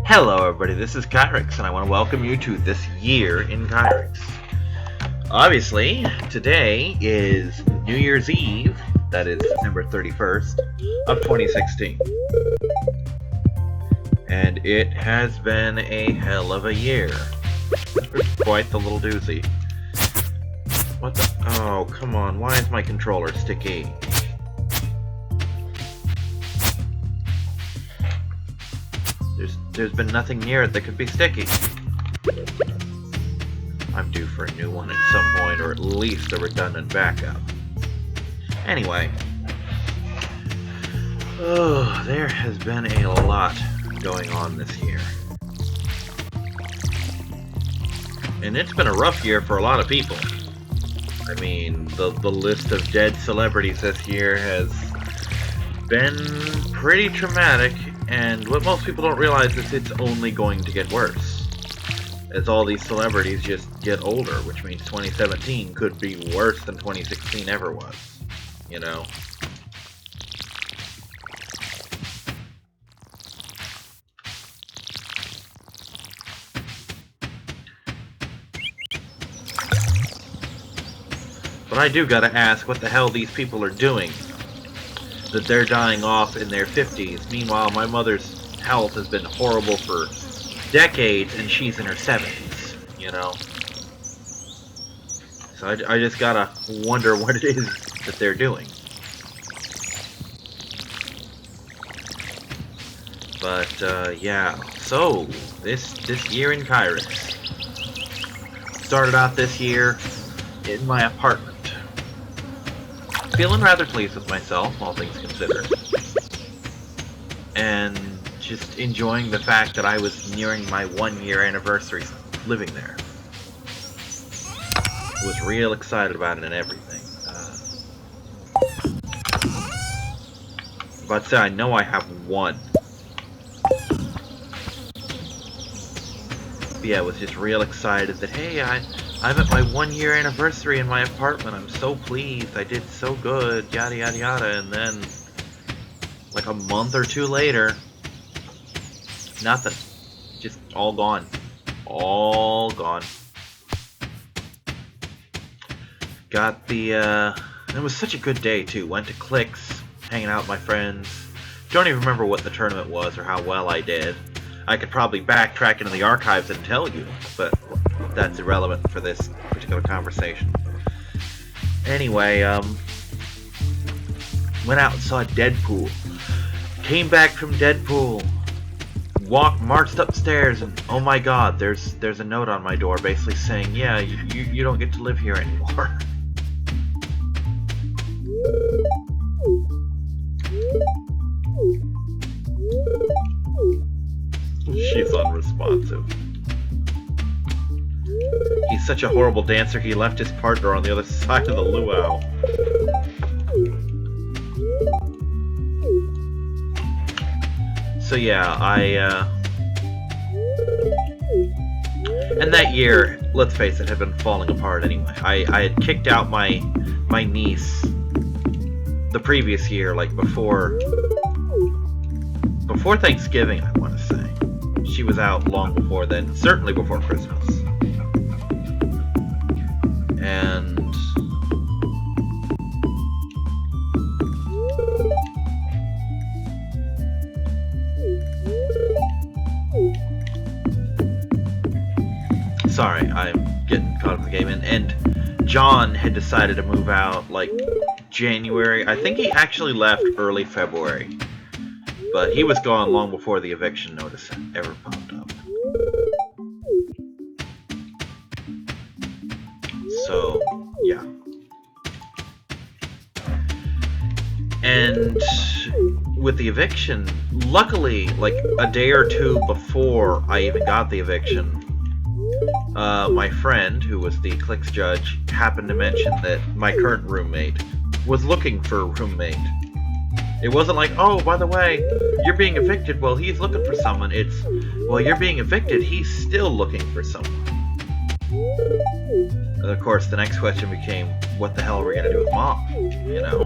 Hello everybody, this is Kyrix, and I want to welcome you to This Year in Kyrix. Obviously, today is New Year's Eve, that is December 31st of 2016. And it has been a hell of a year. Quite the little doozy. What the? Oh, come on, why is my controller sticky? There's been nothing near it that could be sticky. I'm due for a new one at some point, or at least a redundant backup. Anyway. Oh, there has been a lot going on this year. And it's been a rough year for a lot of people. I mean, the list of dead celebrities this year has been pretty traumatic. And what most people don't realize is it's only going to get worse. As all these celebrities just get older, which means 2017 could be worse than 2016 ever was. You know? But I do gotta ask what the hell these people are doing. That they're dying off in their 50s. Meanwhile, my mother's health has been horrible for decades, and she's in her 70s, you know? So I just gotta wonder what it is that they're doing. But, yeah. So, this year in Kyrix. Started out this year in my apartment. Feeling rather pleased with myself, all things considered. And just enjoying the fact that I was nearing my 1-year anniversary living there. Was real excited about it and everything. But I know I have one. But yeah, I was just real excited that, hey, I'm at my 1-year anniversary in my apartment. I'm so pleased. I did so good. Yada yada yada. And then, like a month or two later, nothing. Just all gone. All gone. Got the, it was such a good day too. Went to Kyrix, hanging out with my friends. Don't even remember what the tournament was or how well I did. I could probably backtrack into the archives and tell you, but that's irrelevant for this particular conversation. Anyway, went out and saw Deadpool. Came back from Deadpool. Marched upstairs, and oh my god, there's a note on my door basically saying, yeah, you don't get to live here anymore. She's unresponsive. He's such a horrible dancer, he left his partner on the other side of the luau. So yeah, and that year, let's face it, had been falling apart anyway. I had kicked out my niece the previous year, like before Thanksgiving, I want to say. She was out long before then, certainly before Christmas. And sorry, I'm getting caught up in the game. And John had decided to move out like January. I think he actually left early February. But he was gone long before the eviction notice ever popped up. So, yeah. And with the eviction, luckily, like a day or two before I even got the eviction, my friend, who was the Kyrix judge, happened to mention that my current roommate was looking for a roommate. It wasn't like, oh, by the way, you're being evicted, well, he's looking for someone. It's, well, you're being evicted, he's still looking for someone. And of course, the next question became, what the hell are we going to do with Mom? You know?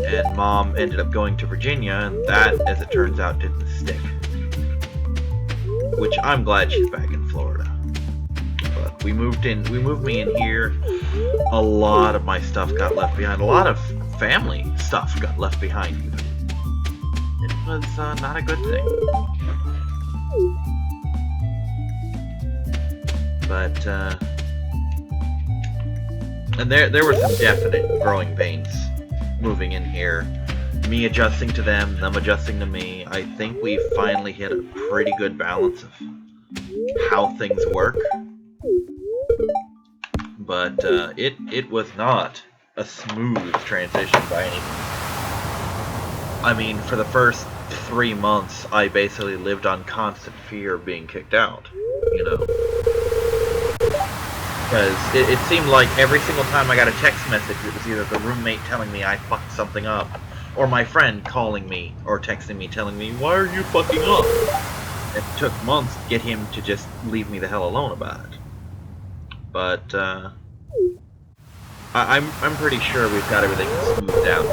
And Mom ended up going to Virginia, and that, as it turns out, didn't stick. which I'm glad she's back in Florida. But we moved me in here. A lot of my stuff got left behind. A lot of family stuff got left behind even. It was not a good thing. But, and there were some definite growing pains moving in here. Me adjusting to them adjusting to me. I think we finally hit a pretty good balance of how things work. But it was not a smooth transition by any means. I mean, for the first 3 months, I basically lived on constant fear of being kicked out, you know. Because it seemed like every single time I got a text message, it was either the roommate telling me I fucked something up, or my friend calling me or texting me telling me, "Why are you fucking up?" It took months to get him to just leave me the hell alone about it. But I'm pretty sure we've got everything smoothed out.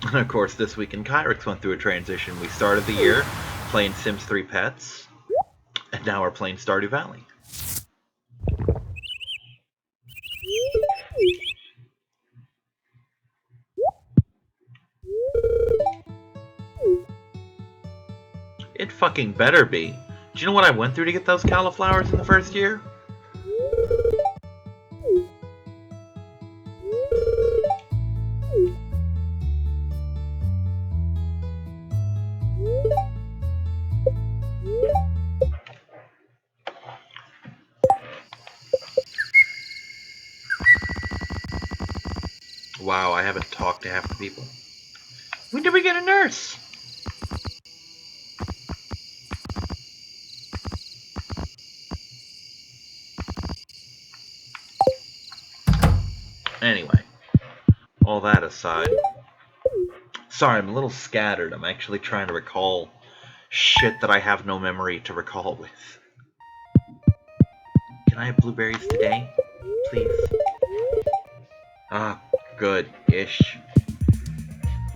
And of course, this week in Kyrix went through a transition. We started the year playing Sims 3 Pets, and now we're playing Stardew Valley. It fucking better be. Do you know what I went through to get those cauliflowers in the first year? Wow, I haven't talked to half the people. When did we get a nurse? Anyway, all that aside. Sorry, I'm a little scattered. I'm actually trying to recall shit that I have no memory to recall with. Can I have blueberries today, please? Ah, good-ish.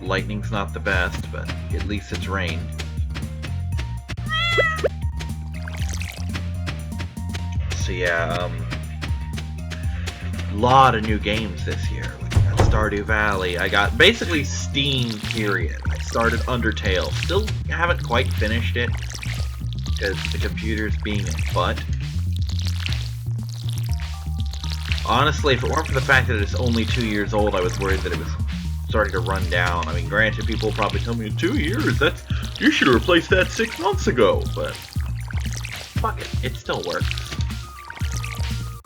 Lightning's not the best, but at least it's rain. So yeah, lot of new games this year. Like I got Stardew Valley. I got basically Steam, period. I started Undertale. Still haven't quite finished it because the computer's being a butt. Honestly, if it weren't for the fact that it's only 2 years old, I was worried that it was starting to run down. I mean, granted, people will probably tell me, 2 years? You should have replaced that 6 months ago, but fuck it, it still works.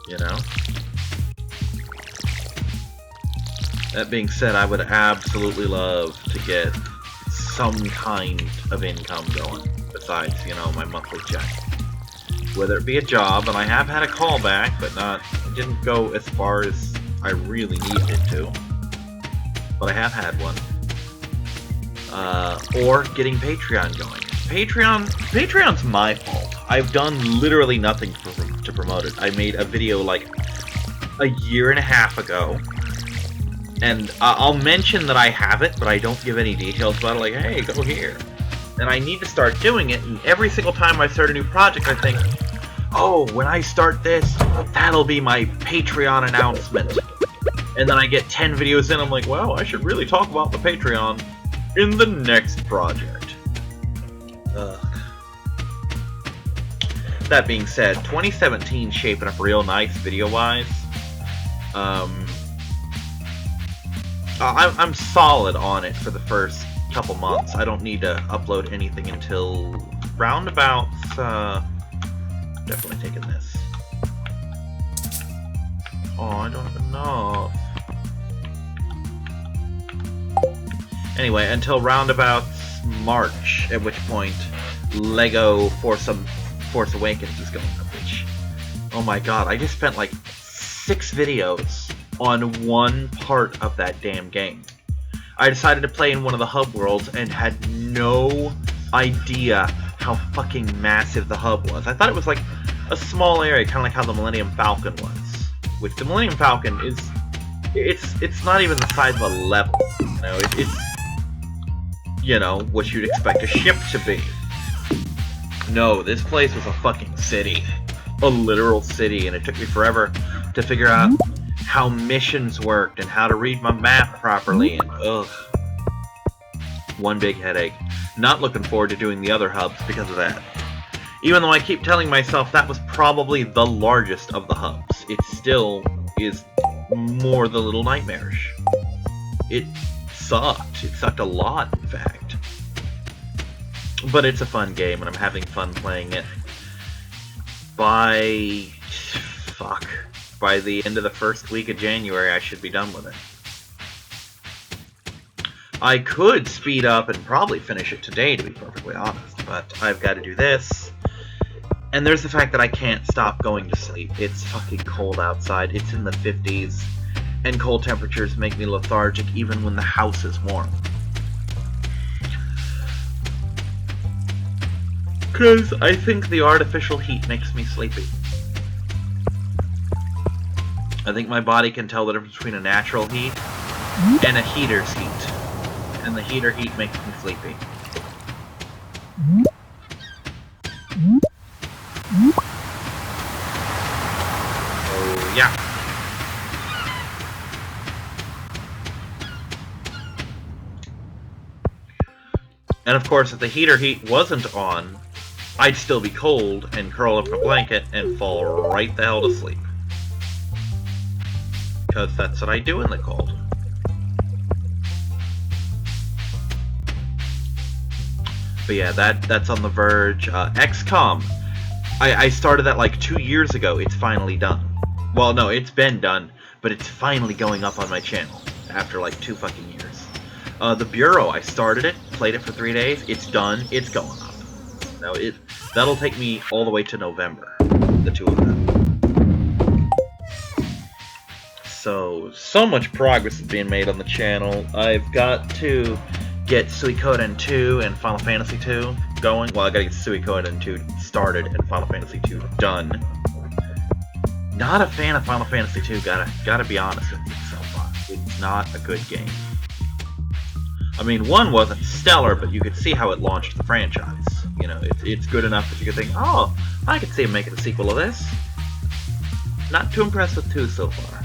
You know? That being said, I would absolutely love to get some kind of income going, besides, you know, my monthly check. Whether it be a job, and I have had a call back, but it didn't go as far as I really needed it to. But I have had one. Or getting Patreon going. Patreon's my fault. I've done literally nothing to promote it. I made a video like a year and a half ago. And I'll mention that I have it, but I don't give any details about it, like, hey, go here. And I need to start doing it, and every single time I start a new project, I think, oh, when I start this, that'll be my Patreon announcement. And then I get 10 videos in, I'm like, wow, I should really talk about the Patreon in the next project. Ugh. That being said, 2017 shaping up real nice video-wise. I'm solid on it for the first couple months. I don't need to upload anything until roundabouts. Definitely taking this. Oh, I don't have enough. Anyway, until roundabouts March, at which point Lego Force Awakens is going up. Which, oh my god, I just spent like 6 videos on one part of that damn game. I decided to play in one of the hub worlds and had no idea how fucking massive the hub was. I thought it was like a small area, kind of like how the Millennium Falcon was. Which the Millennium Falcon is, it's not even the size of a level. You know, you know, what you'd expect a ship to be. No, this place was a fucking city. A literal city, and it took me forever to figure out how missions worked and how to read my map properly, and ugh. One big headache. Not looking forward to doing the other hubs because of that. Even though I keep telling myself that was probably the largest of the hubs, it still is more the little nightmarish. It sucked. It sucked a lot, in fact. But it's a fun game, and I'm having fun playing it. By the end of the first week of January, I should be done with it. I could speed up and probably finish it today, to be perfectly honest, but I've got to do this. And there's the fact that I can't stop going to sleep. It's fucking cold outside. It's in the 50s, and cold temperatures make me lethargic even when the house is warm. Because I think the artificial heat makes me sleepy. I think my body can tell the difference between a natural heat and a heater's heat. And the heater heat makes me sleepy. Oh, yeah. And of course, if the heater heat wasn't on, I'd still be cold and curl up in a blanket and fall right the hell to sleep. Because that's what I do in the cold. But yeah, that's on the verge. XCOM. I started that like 2 years ago. It's finally done. Well, no, it's been done, but it's finally going up on my channel after like 2 fucking years. The Bureau, I started it, played it for 3 days. It's done. It's going up. Now that'll take me all the way to November. The 2 of them. So much progress is being made on the channel. I've got to get Suikoden 2 and Final Fantasy 2 going. Well, I gotta get Suikoden 2 started and Final Fantasy 2 done. Not a fan of Final Fantasy 2, gotta be honest with you so far. It's not a good game. I mean, 1 wasn't stellar, but you could see how it launched the franchise. You know, it's good enough that you could think, oh, I could see him making a sequel of this. Not too impressed with 2 so far.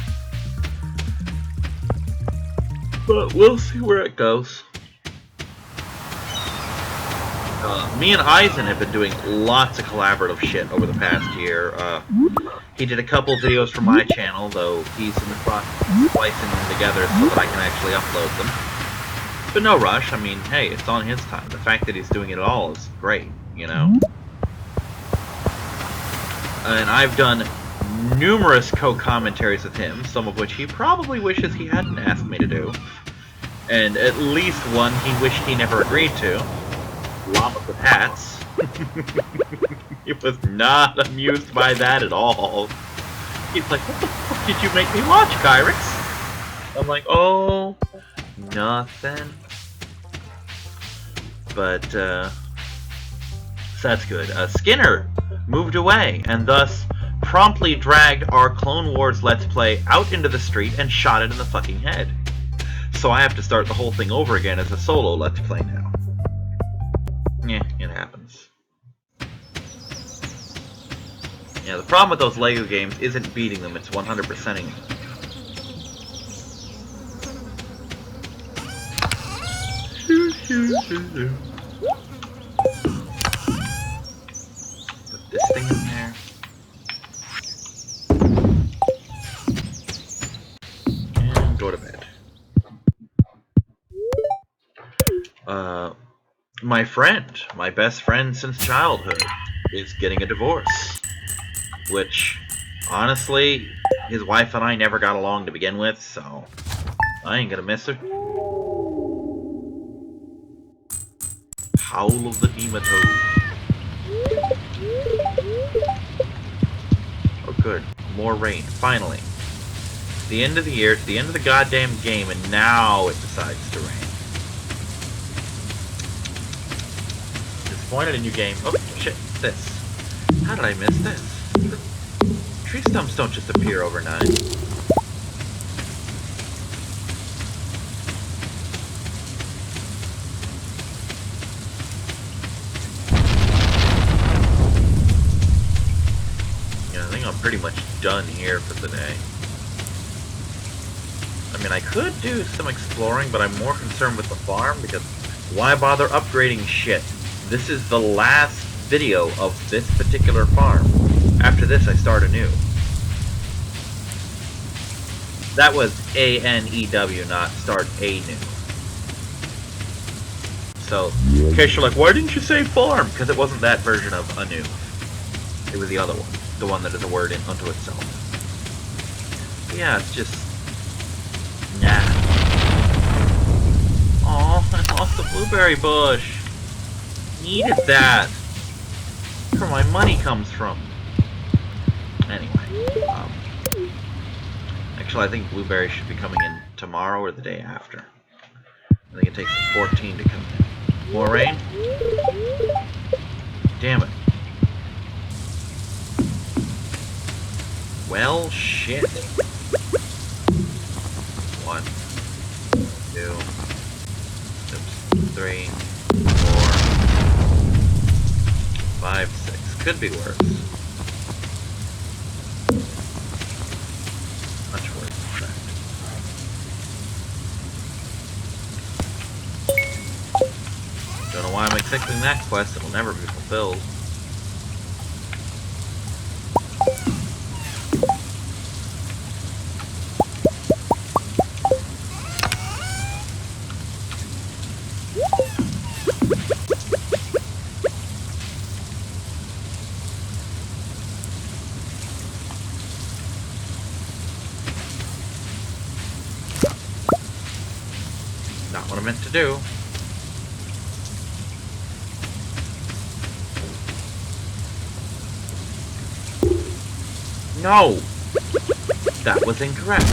But we'll see where it goes. Me and Eisen have been doing lots of collaborative shit over the past year. He did a couple videos for my channel, though he's in the process of splicing them together so that I can actually upload them. But no rush. I mean, hey, it's on his time. The fact that he's doing it all is great, you know? And I've done numerous co-commentaries with him, some of which he probably wishes he hadn't asked me to do. And at least one he wished he never agreed to. Llamas with hats. He was not amused by that at all. He's like, what the fuck did you make me watch, Kyrix? I'm like, oh, nothing. But, so that's good. Skinner moved away, and thus promptly dragged our Clone Wars Let's Play out into the street and shot it in the fucking head. So I have to start the whole thing over again as a solo Let's Play now. Yeah, it happens. Yeah, the problem with those LEGO games isn't beating them, it's 100%ing them. Put this thing in there. And go to bed. My friend, my best friend since childhood, is getting a divorce. Which, honestly, his wife and I never got along to begin with, so I ain't gonna miss her. Howl of the Nematode. Oh good, more rain, finally. It's the end of the year, it's the end of the goddamn game, and now it decides to rain. Disappointed in you, game. Oh shit, this. How did I miss this? Tree stumps don't just appear overnight. I'm pretty much done here for the day. I mean, I could do some exploring, but I'm more concerned with the farm, because why bother upgrading shit? This is the last video of this particular farm. After this, I start anew. That was A-N-E-W, not start anew. So, in case you're like, why didn't you say farm? Because it wasn't that version of anew. It was the other one. The one that is a word in unto itself. But yeah, it's just... nah. Aw, I lost the blueberry bush. Needed that. That's where my money comes from. Anyway, actually, I think blueberries should be coming in tomorrow or the day after. I think it takes 14 to come in. More rain? Damn it. Well, shit. 1, 2, 3, 4, 5, 6. Could be worse. Much worse, in fact. Don't know why I'm accepting that quest. It'll never be fulfilled. Not what I meant to do. No! That was incorrect.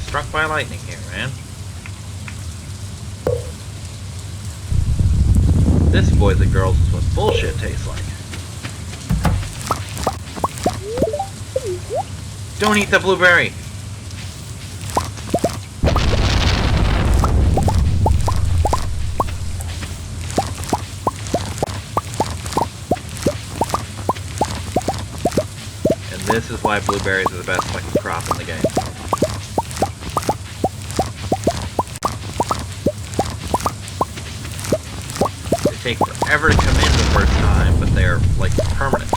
Struck by lightning here, man. This, boys and girls, is what bullshit tastes like. Don't eat the blueberry! And this is why blueberries are the best fucking crop in the game. Take forever to come in the first time, but they're like permanent.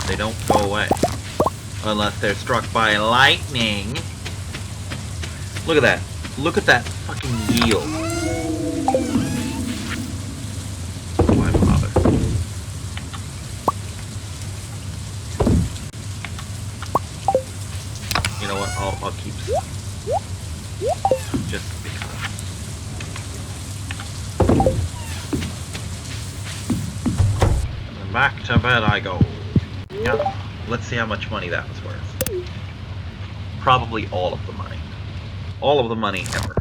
They don't go away. Unless they're struck by lightning. Look at that. Look at that fucking yield. Why bother? You know what? I'll keep some. Just because. Back to bed I go. Yeah, let's see how much money that was worth. Probably all of the money. All of the money ever.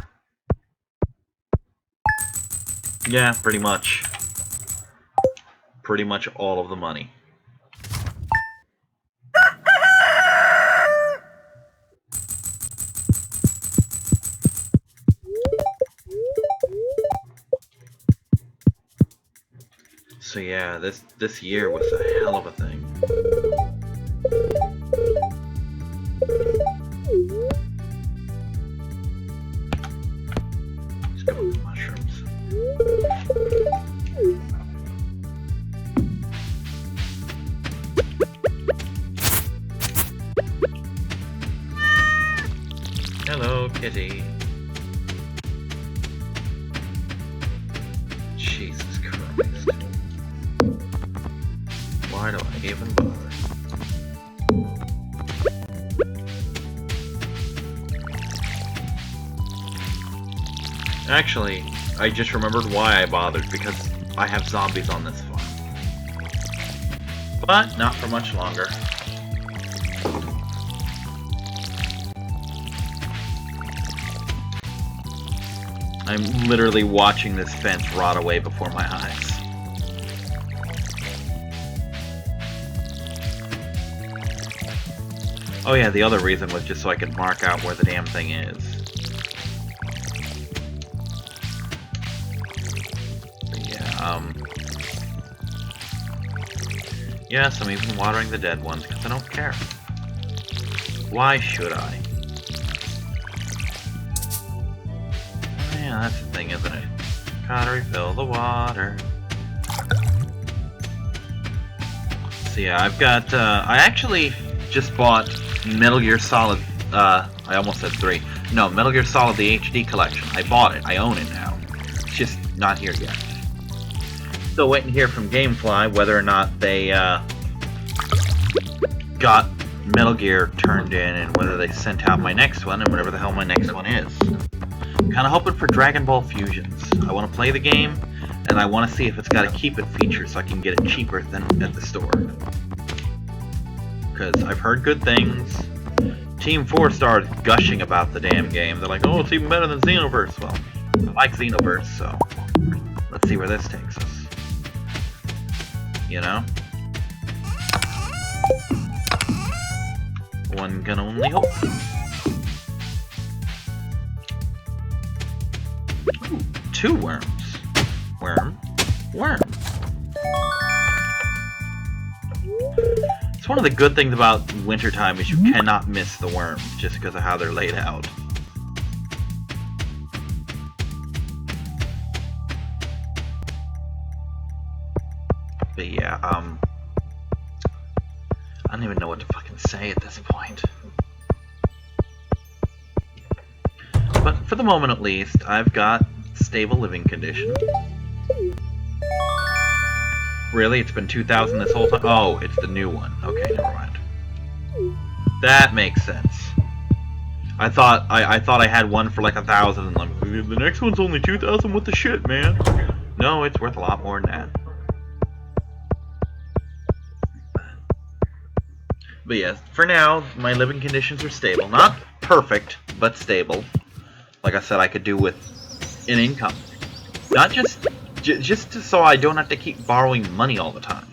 Yeah, pretty much. Pretty much all of the money. So yeah, this year was a hell of a thing. Let's go with the mushrooms. Hello, kitty. Jesus Christ. Why do I even bother? Actually, I just remembered why I bothered, because I have zombies on this farm. But not for much longer. I'm literally watching this fence rot away before my eyes. Oh yeah, the other reason was just so I could mark out where the damn thing is. But yeah, yes, I'm even watering the dead ones, because I don't care. Why should I? Yeah, that's the thing, isn't it? Gotta refill the water. So yeah, I've got, I actually just bought Metal Gear Solid, I almost said 3. No, Metal Gear Solid, the HD collection. I bought it. I own it now. It's just not here yet. Still waiting to hear from Gamefly whether or not they, got Metal Gear turned in and whether they sent out my next one and whatever the hell my next one is. Kind of hoping for Dragon Ball Fusions. I want to play the game, and I want to see if it's got a keep it feature so I can get it cheaper than at the store. Because I've heard good things. Team 4 started gushing about the damn game. They're like, oh, it's even better than Xenoverse. Well, I like Xenoverse, so let's see where this takes us. You know? One can only hope. Ooh, 2 worms. Worm. It's one of the good things about wintertime is you cannot miss the worms just because of how they're laid out. But yeah, I don't even know what to fucking say at this point. But for the moment at least, I've got stable living condition. Really? It's been 2,000 this whole time? Oh, it's the new one. Okay, never mind. That makes sense. I thought I had one for like 1,000 and like, the next one's only 2,000? What the shit, man? No, it's worth a lot more than that. But yeah, for now, my living conditions are stable. Not perfect, but stable. Like I said, I could do with an income. Not just so I don't have to keep borrowing money all the time.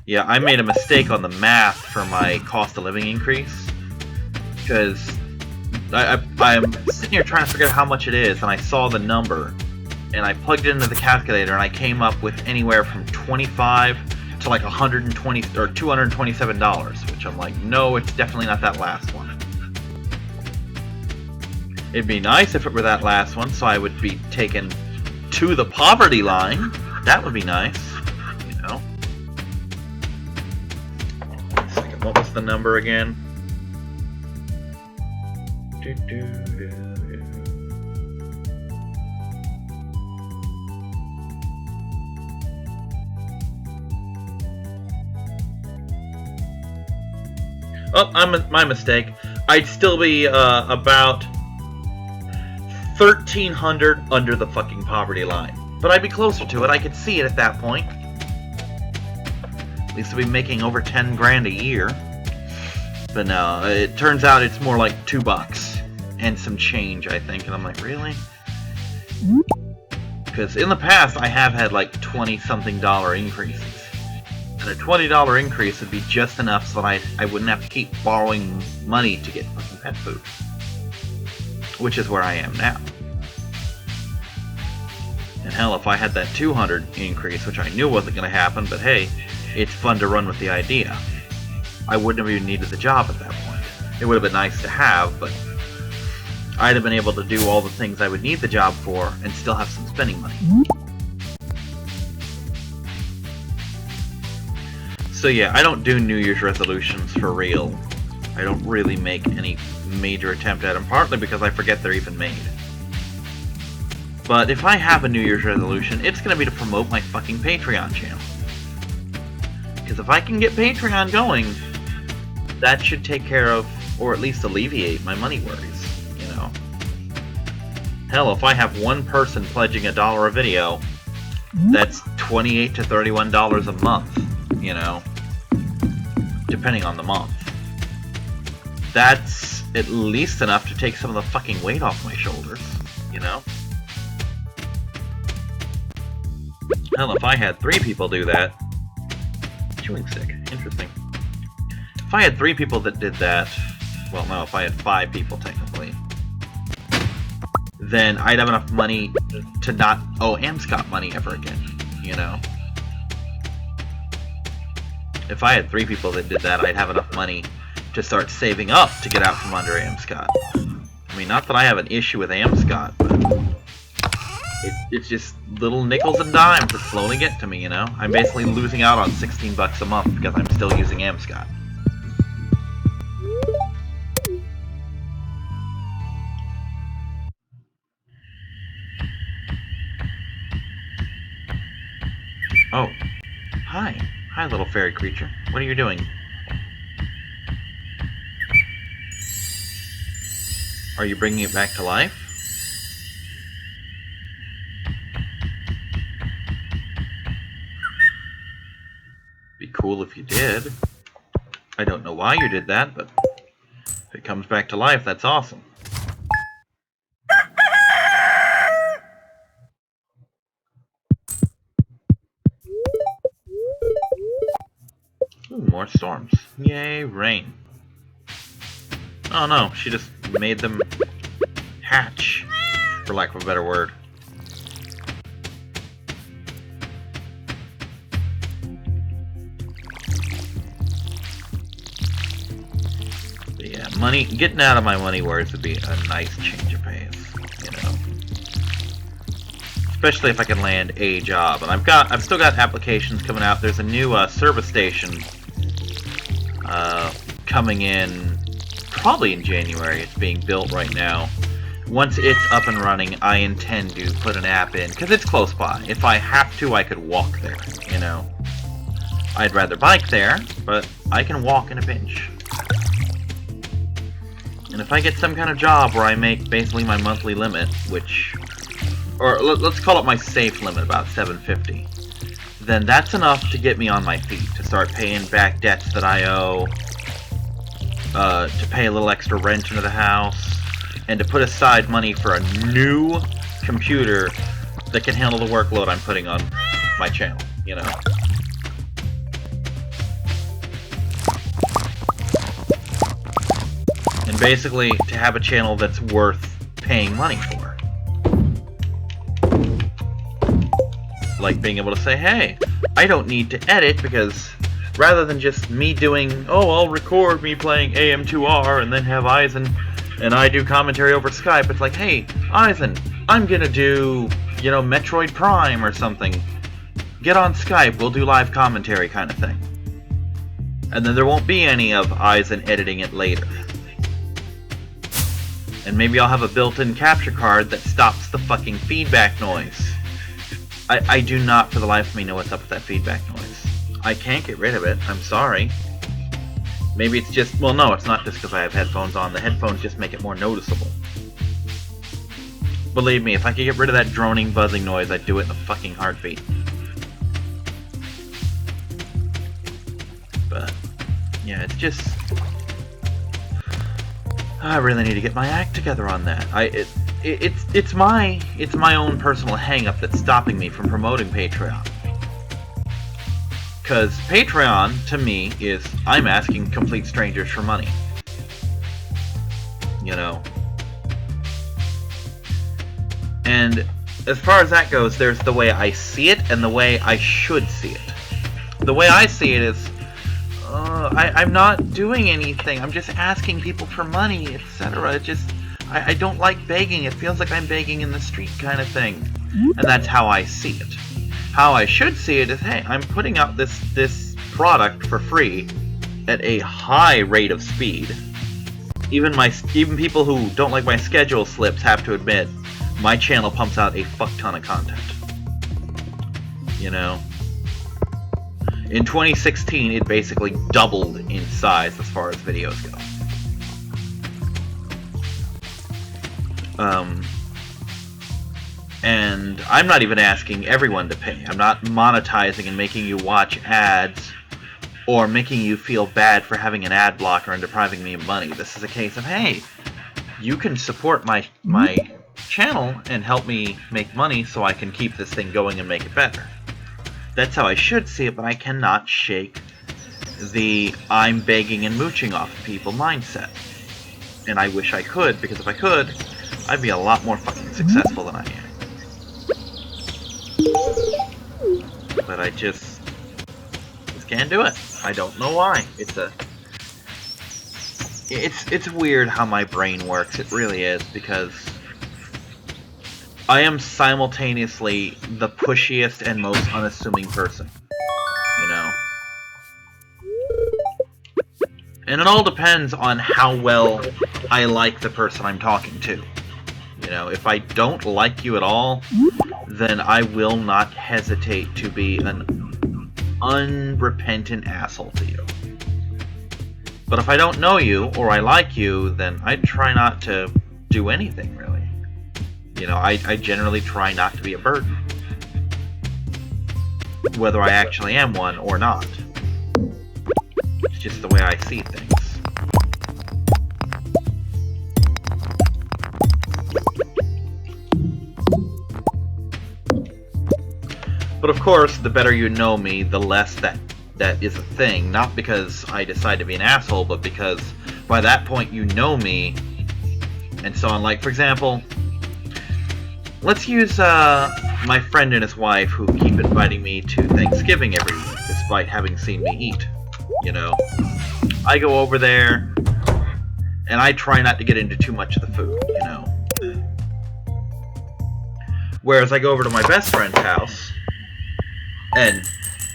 Yeah, I made a mistake on the math for my cost of living increase. Because I'm sitting here trying to figure out how much it is, and I saw the number. And I plugged it into the calculator, and I came up with anywhere from $25 to like $120 or $227, which I'm like, no, it's definitely not that last one. It'd be nice if it were that last one, so I would be taken to the poverty line. That would be nice, you know. What was the number again? Oh, my mistake. I'd still be about 1,300 under the fucking poverty line. But I'd be closer to it. I could see it at that point. At least I'd be making over 10 grand a year. But no, it turns out it's more like $2 and some change, I think. And I'm like, really? Because in the past, I have had like $20-something increases. And a $20 increase would be just enough so that I wouldn't have to keep borrowing money to get fucking pet food. Which is where I am now. And hell, if I had that 200 increase, which I knew wasn't going to happen, but hey, it's fun to run with the idea. I wouldn't have even needed the job at that point. It would have been nice to have, but I'd have been able to do all the things I would need the job for and still have some spending money. So yeah, I don't do New Year's resolutions for real. I don't really make any major attempt at them, partly because I forget they're even made. But if I have a New Year's resolution, it's going to be to promote my fucking Patreon channel. Because if I can get Patreon going, that should take care of, or at least alleviate, my money worries, you know. Hell, if I have one person pledging $1 a video, that's $28 to $31 a month, you know, depending on the month. That's at least enough to take some of the fucking weight off my shoulders, you know? Hell, if I had 3 people do that, chewing stick. Interesting. If I had 3 people that did that, well, no, if I had 5 people technically, then I'd have enough money to not owe Amscott money ever again, you know? If I had 3 people that did that, I'd have enough money to start saving up to get out from under Amscott. I mean, not that I have an issue with Amscott, but it's just little nickels and dimes that slowly get to me, you know? I'm basically losing out on 16 bucks a month because I'm still using Amscott. Oh. Hi. Hi, little fairy creature. What are you doing? Are you bringing it back to life? Be cool if you did. I don't know why you did that, but if it comes back to life, that's awesome. Ooh, more storms. Yay, rain. Oh no, she just made them hatch, for lack of a better word. But yeah, money, getting out of my money words would be a nice change of pace, you know. Especially if I can land a job. And I've still got applications coming out. There's a new service station coming in probably in January. It's being built right now. Once it's up and running, I intend to put an app in, because it's close by. If I have to, I could walk there, you know. I'd rather bike there, but I can walk in a pinch. And if I get some kind of job where I make basically my monthly limit, which... or let's call it my safe limit, about $750, then that's enough to get me on my feet, to start paying back debts that I owe, to pay a little extra rent into the house, and to put aside money for a new computer that can handle the workload I'm putting on my channel, you know. And basically, to have a channel that's worth paying money for. Like being able to say, hey, I don't need to edit, because rather than just me doing, oh, I'll record me playing AM2R and then have Eisen and I do commentary over Skype, it's like, hey, Eisen, I'm gonna do, you know, Metroid Prime or something. Get on Skype, we'll do live commentary kind of thing. And then there won't be any of Eisen editing it later. And maybe I'll have a built-in capture card that stops the fucking feedback noise. I do not for the life of me know what's up with that feedback noise. I can't get rid of it, I'm sorry. Maybe it's just, well no, it's not just because I have headphones on. The headphones just make it more noticeable. Believe me, if I could get rid of that droning, buzzing noise, I'd do it in a fucking heartbeat. But, yeah, it's just... I really need to get my act together on that. It's my own personal hang-up that's stopping me from promoting Patreon. Because Patreon, to me, is I'm asking complete strangers for money. You know? And as far as that goes, there's the way I see it and the way I should see it. The way I see it is, I'm not doing anything. I'm just asking people for money, etc. I don't like begging. It feels like I'm begging in the street kind of thing. And that's how I see it. How I should see it is, hey, I'm putting out this product for free at a high rate of speed. Even people who don't like my schedule slips have to admit, my channel pumps out a fuck ton of content. You know? In 2016, it basically doubled in size as far as videos go. And I'm not even asking everyone to pay. I'm not monetizing and making you watch ads or making you feel bad for having an ad blocker and depriving me of money. This is a case of, hey, you can support my channel and help me make money so I can keep this thing going and make it better. That's how I should see it, but I cannot shake the I'm begging and mooching off of people mindset. And I wish I could, because if I could, I'd be a lot more fucking successful than I am. But I just can't do it. I don't know why. It's weird how my brain works. It really is, because I am simultaneously the pushiest and most unassuming person. You know? And it all depends on how well I like the person I'm talking to. You know, if I don't like you at all, then I will not hesitate to be an unrepentant asshole to you. But if I don't know you, or I like you, then I try not to do anything, really. You know, I generally try not to be a burden. Whether I actually am one or not. It's just the way I see things. But of course, the better you know me, the less that is a thing. Not because I decide to be an asshole, but because by that point you know me. And so on. Like, for example, let's use my friend and his wife, who keep inviting me to Thanksgiving every week, despite having seen me eat. You know, I go over there, and I try not to get into too much of the food, you know. Whereas I go over to my best friend's house, and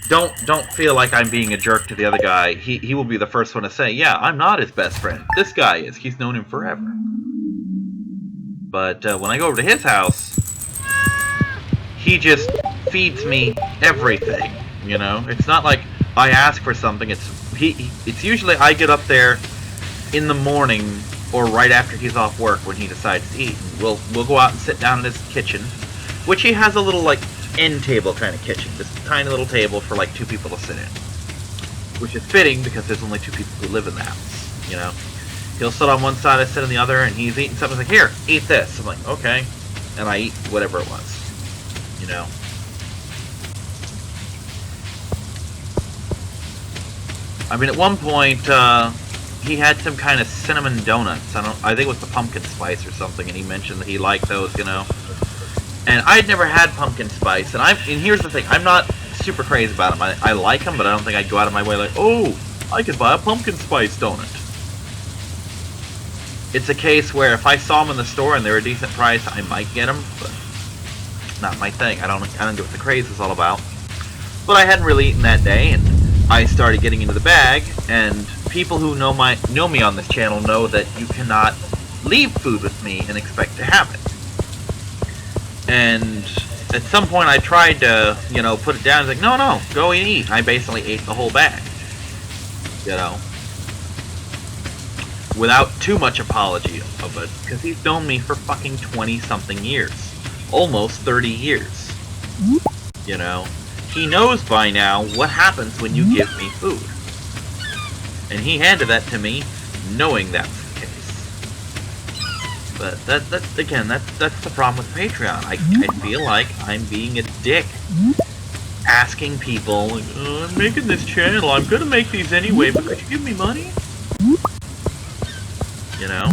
don't feel like I'm being a jerk to the other guy. He will be the first one to say, yeah, I'm not his best friend. This guy is. He's known him forever. But when I go over to his house, he just feeds me everything, you know? It's not like I ask for something. It's usually I get up there in the morning or right after he's off work when he decides to eat. And we'll go out and sit down in his kitchen, which he has a little, like, end table kind of kitchen. This tiny little table for, like, 2 people to sit in. Which is fitting because there's only 2 people who live in the house, you know? He'll sit on one side, I sit on the other, and he's eating something. He's like, here, eat this. I'm like, okay. And I eat whatever it was, you know? I mean, at one point, he had some kind of cinnamon donuts. I think it was the pumpkin spice or something, and he mentioned that he liked those, you know? And I'd never had pumpkin spice, and here's the thing, I'm not super crazy about them. I like them, but I don't think I'd go out of my way like, oh, I could buy a pumpkin spice donut. It's a case where if I saw them in the store and they were a decent price, I might get them, but not my thing. I don't know what the craze is all about. But I hadn't really eaten that day, and I started getting into the bag, and people who know me on this channel know that you cannot leave food with me and expect to have it. And at some point I tried to, you know, put it down. It's like, no, go and eat. I basically ate the whole bag, you know, without too much apology of it, because he's known me for fucking 20-something years. Almost 30 years. You know? He knows by now what happens when you give me food. And he handed that to me knowing that was the case. But that's again, that's the problem with Patreon. I feel like I'm being a dick. Asking people, like, oh, I'm making this channel, I'm gonna make these anyway, but could you give me money? You know?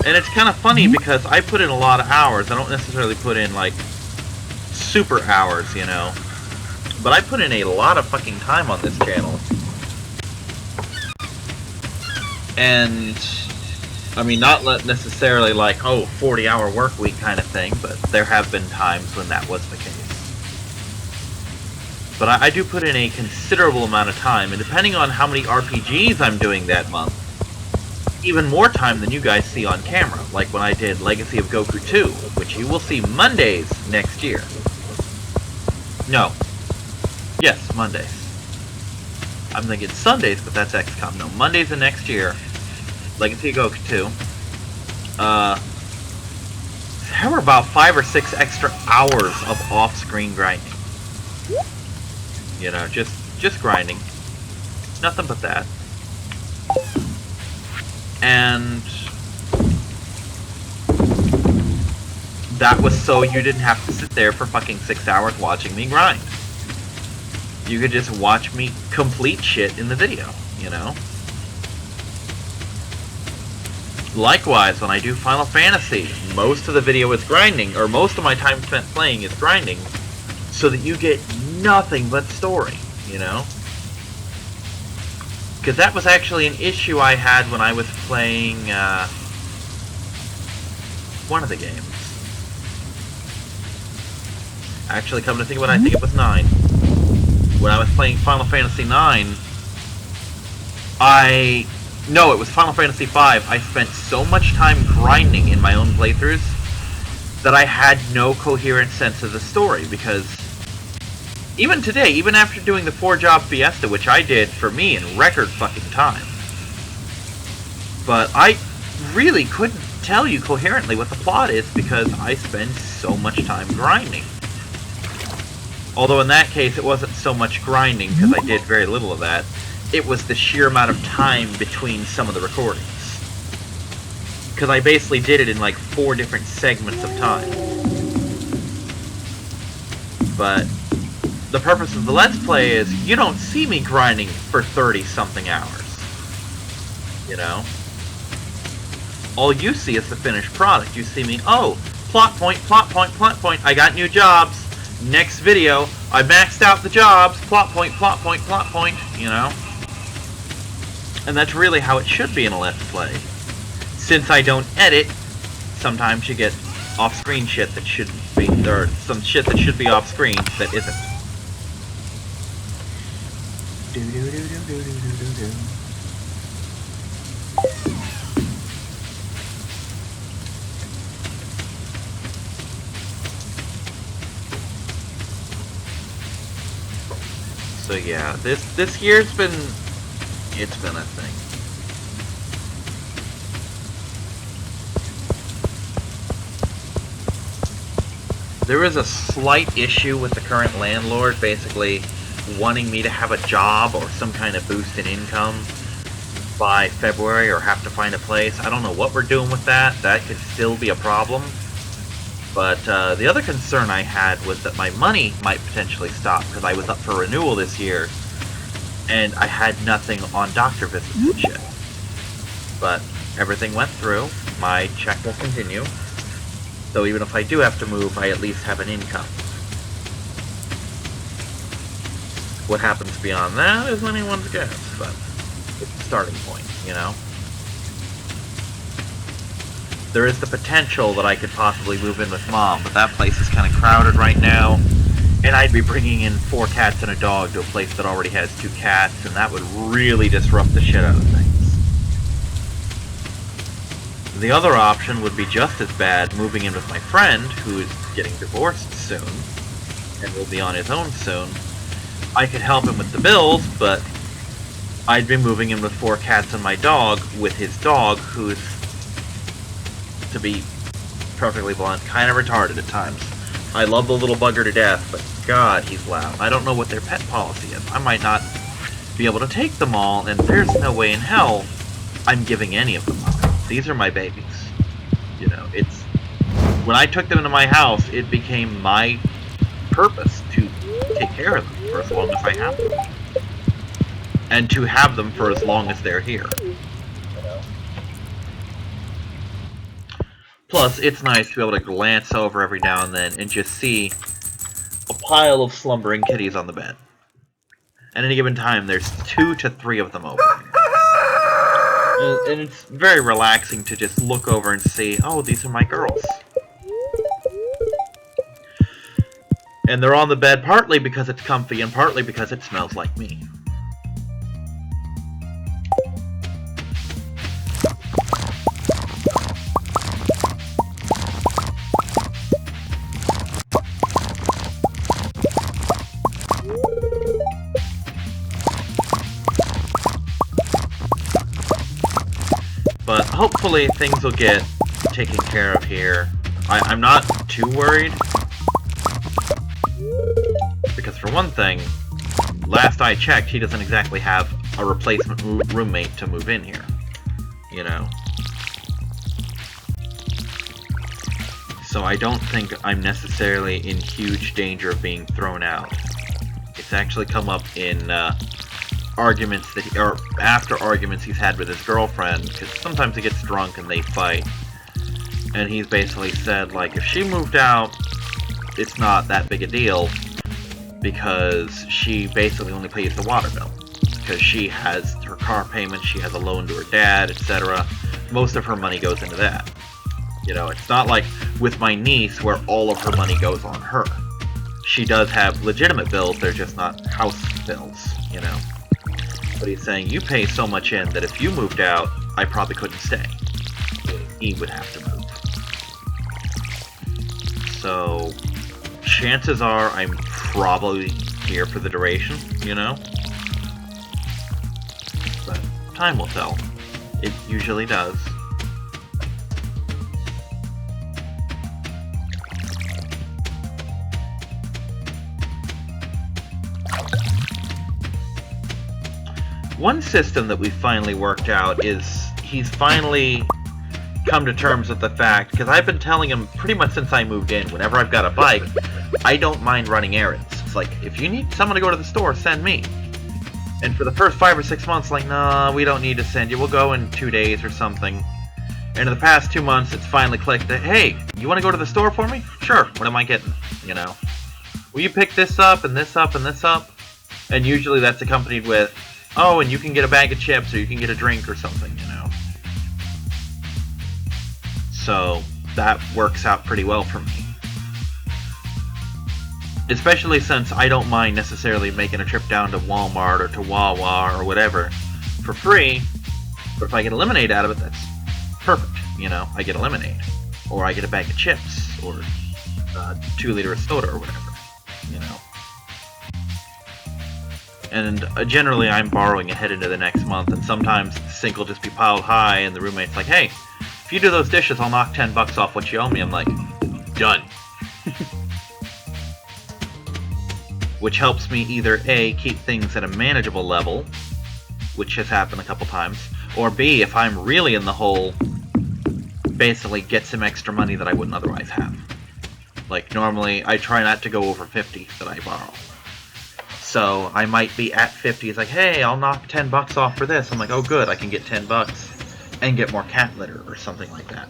And it's kind of funny because I put in a lot of hours. I don't necessarily put in, like, super hours, you know? But I put in a lot of fucking time on this channel. And, I mean, not necessarily like, oh, 40-hour work week kind of thing, but there have been times when that was the case. But I do put in a considerable amount of time, and depending on how many RPGs I'm doing that month, even more time than you guys see on camera, like when I did Legacy of Goku 2, which you will see Mondays next year. No. Yes, Mondays. I'm thinking Sundays, but that's XCOM. No, Mondays of next year, Legacy of Goku 2. There were about 5 or 6 extra hours of off-screen grinding. You know, just grinding. Nothing but that. that was so you didn't have to sit there for fucking 6 hours watching me grind. You could just watch me complete shit in the video, you know? Likewise, when I do Final Fantasy, most of the video is grinding, or most of my time spent playing is grinding, so that you get nothing but story, you know? Because that was actually an issue I had when I was playing, one of the games. Actually, come to think of it, I think it was 9. When I was playing Final Fantasy 9, No, it was Final Fantasy V. I spent so much time grinding in my own playthroughs that I had no coherent sense of the story, because even today, even after doing the 4-job Fiesta, which I did for me in record fucking time, but I really couldn't tell you coherently what the plot is because I spend so much time grinding. Although in that case it wasn't so much grinding because I did very little of that. It was the sheer amount of time between some of the recordings. Because I basically did it in like 4 different segments of time. But the purpose of the Let's Play is you don't see me grinding for 30-something hours. You know? All you see is the finished product. You see me, oh, plot point, plot point, plot point. I got new jobs. Next video, I maxed out the jobs. Plot point, plot point, plot point. You know? And that's really how it should be in a Let's Play. Since I don't edit, sometimes you get off-screen shit that shouldn't be, or some shit that should be off-screen that isn't. So yeah, this year's been, it's been a thing. There is a slight issue with the current landlord basically wanting me to have a job or some kind of boost in income by February or have to find a place. I don't know what we're doing with that. That could still be a problem. But the other concern I had was that my money might potentially stop because I was up for renewal this year and I had nothing on doctor visits and shit. But everything went through. My check will continue. So even if I do have to move, I at least have an income. What happens beyond that is anyone's guess, but it's the starting point, you know? There is the potential that I could possibly move in with Mom, but that place is kind of crowded right now, and I'd be bringing in 4 cats and a dog to a place that already has 2 cats, and that would really disrupt the shit out of things. The other option would be just as bad, moving in with my friend, who is getting divorced soon, and will be on his own soon. I could help him with the bills, but I'd be moving in with 4 cats and my dog, with his dog, who's, to be perfectly blunt, kind of retarded at times. I love the little bugger to death, but God, he's loud. I don't know what their pet policy is. I might not be able to take them all, and there's no way in hell I'm giving any of them up. These are my babies. You know, it's... When I took them into my house, it became my purpose to take care of them for as long as I have them. And to have them for as long as they're here. Plus, it's nice to be able to glance over every now and then and just see a pile of slumbering kitties on the bed. At any given time, there's 2 to 3 of them over. And it's very relaxing to just look over and see, oh, these are my girls. And they're on the bed partly because it's comfy and partly because it smells like me. But hopefully things will get taken care of here. I'm not too worried. Because for one thing, last I checked, he doesn't exactly have a replacement roommate to move in here. You know? So I don't think I'm necessarily in huge danger of being thrown out. It's actually come up in arguments that, or after arguments he's had with his girlfriend, because sometimes he gets drunk and they fight. And he's basically said, like, if she moved out, it's not that big a deal, because she basically only pays the water bill. Because she has her car payment, she has a loan to her dad, etc. Most of her money goes into that. You know, it's not like with my niece where all of her money goes on her. She does have legitimate bills, they're just not house bills, you know. But he's saying, you pay so much in that if you moved out, I probably couldn't stay. He would have to move. So, chances are I'm probably here for the duration, you know? But time will tell. It usually does. One system that we finally worked out is he's finally come to terms with the fact, because I've been telling him pretty much since I moved in, whenever I've got a bike, I don't mind running errands. It's like, if you need someone to go to the store, send me. And for the first 5 or 6 months, like, nah, we don't need to send you, we'll go in 2 days or something. And in the past 2 months, it's finally clicked that, hey, you want to go to the store for me? Sure, what am I getting? You know? Will you pick this up, and this up, and this up? And usually that's accompanied with, oh, and you can get a bag of chips, or you can get a drink or something, you know? So, that works out pretty well for me. Especially since I don't mind necessarily making a trip down to Walmart or to Wawa or whatever for free, but if I get a lemonade out of it, that's perfect, you know? I get a lemonade. Or I get a bag of chips, or 2 liter of soda or whatever, you know? And generally I'm borrowing ahead into the next month, and sometimes the sink will just be piled high, and the roommate's like, hey, if you do those dishes, I'll knock $10 off what you owe me. I'm like, done. Which helps me either A, keep things at a manageable level, which has happened a couple times, or B, if I'm really in the hole, basically get some extra money that I wouldn't otherwise have. Like, normally, I try not to go over 50 that I borrow. So I might be at 50. It's like, hey, I'll knock $10 off for this. I'm like, oh good, I can get $10 and get more cat litter or something like that.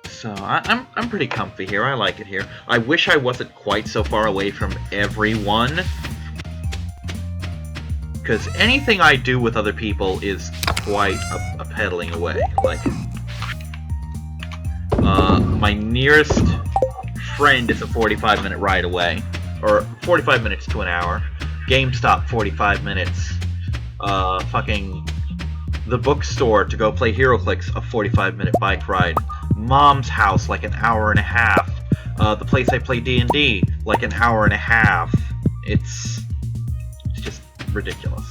So I'm pretty comfy here. I like it here. I wish I wasn't quite so far away from everyone, because anything I do with other people is quite a pedaling away. Like, my nearest friend is a 45-minute ride away, or 45 minutes to an hour. GameStop, 45 minutes. Fucking the bookstore to go play HeroClix, a 45-minute bike ride. Mom's house, like an hour and a half. The place I play D&D, like an hour and a half. It's just ridiculous.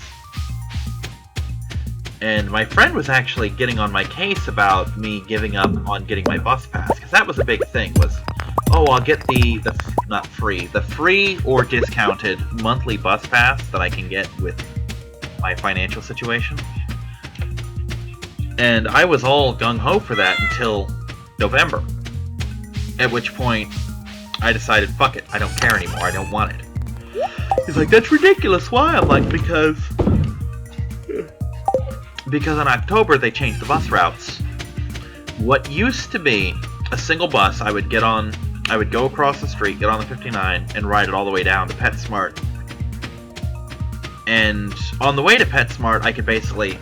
And my friend was actually getting on my case about me giving up on getting my bus pass, because that was a big thing, was, oh, I'll get the free or discounted monthly bus pass that I can get with my financial situation. And I was all gung-ho for that until November. At which point, I decided, fuck it, I don't care anymore, I don't want it. He's like, that's ridiculous, why? I'm like, because in October they changed the bus routes. What used to be a single bus, I would go across the street, get on the 59, and ride it all the way down to PetSmart. And on the way to PetSmart, I could basically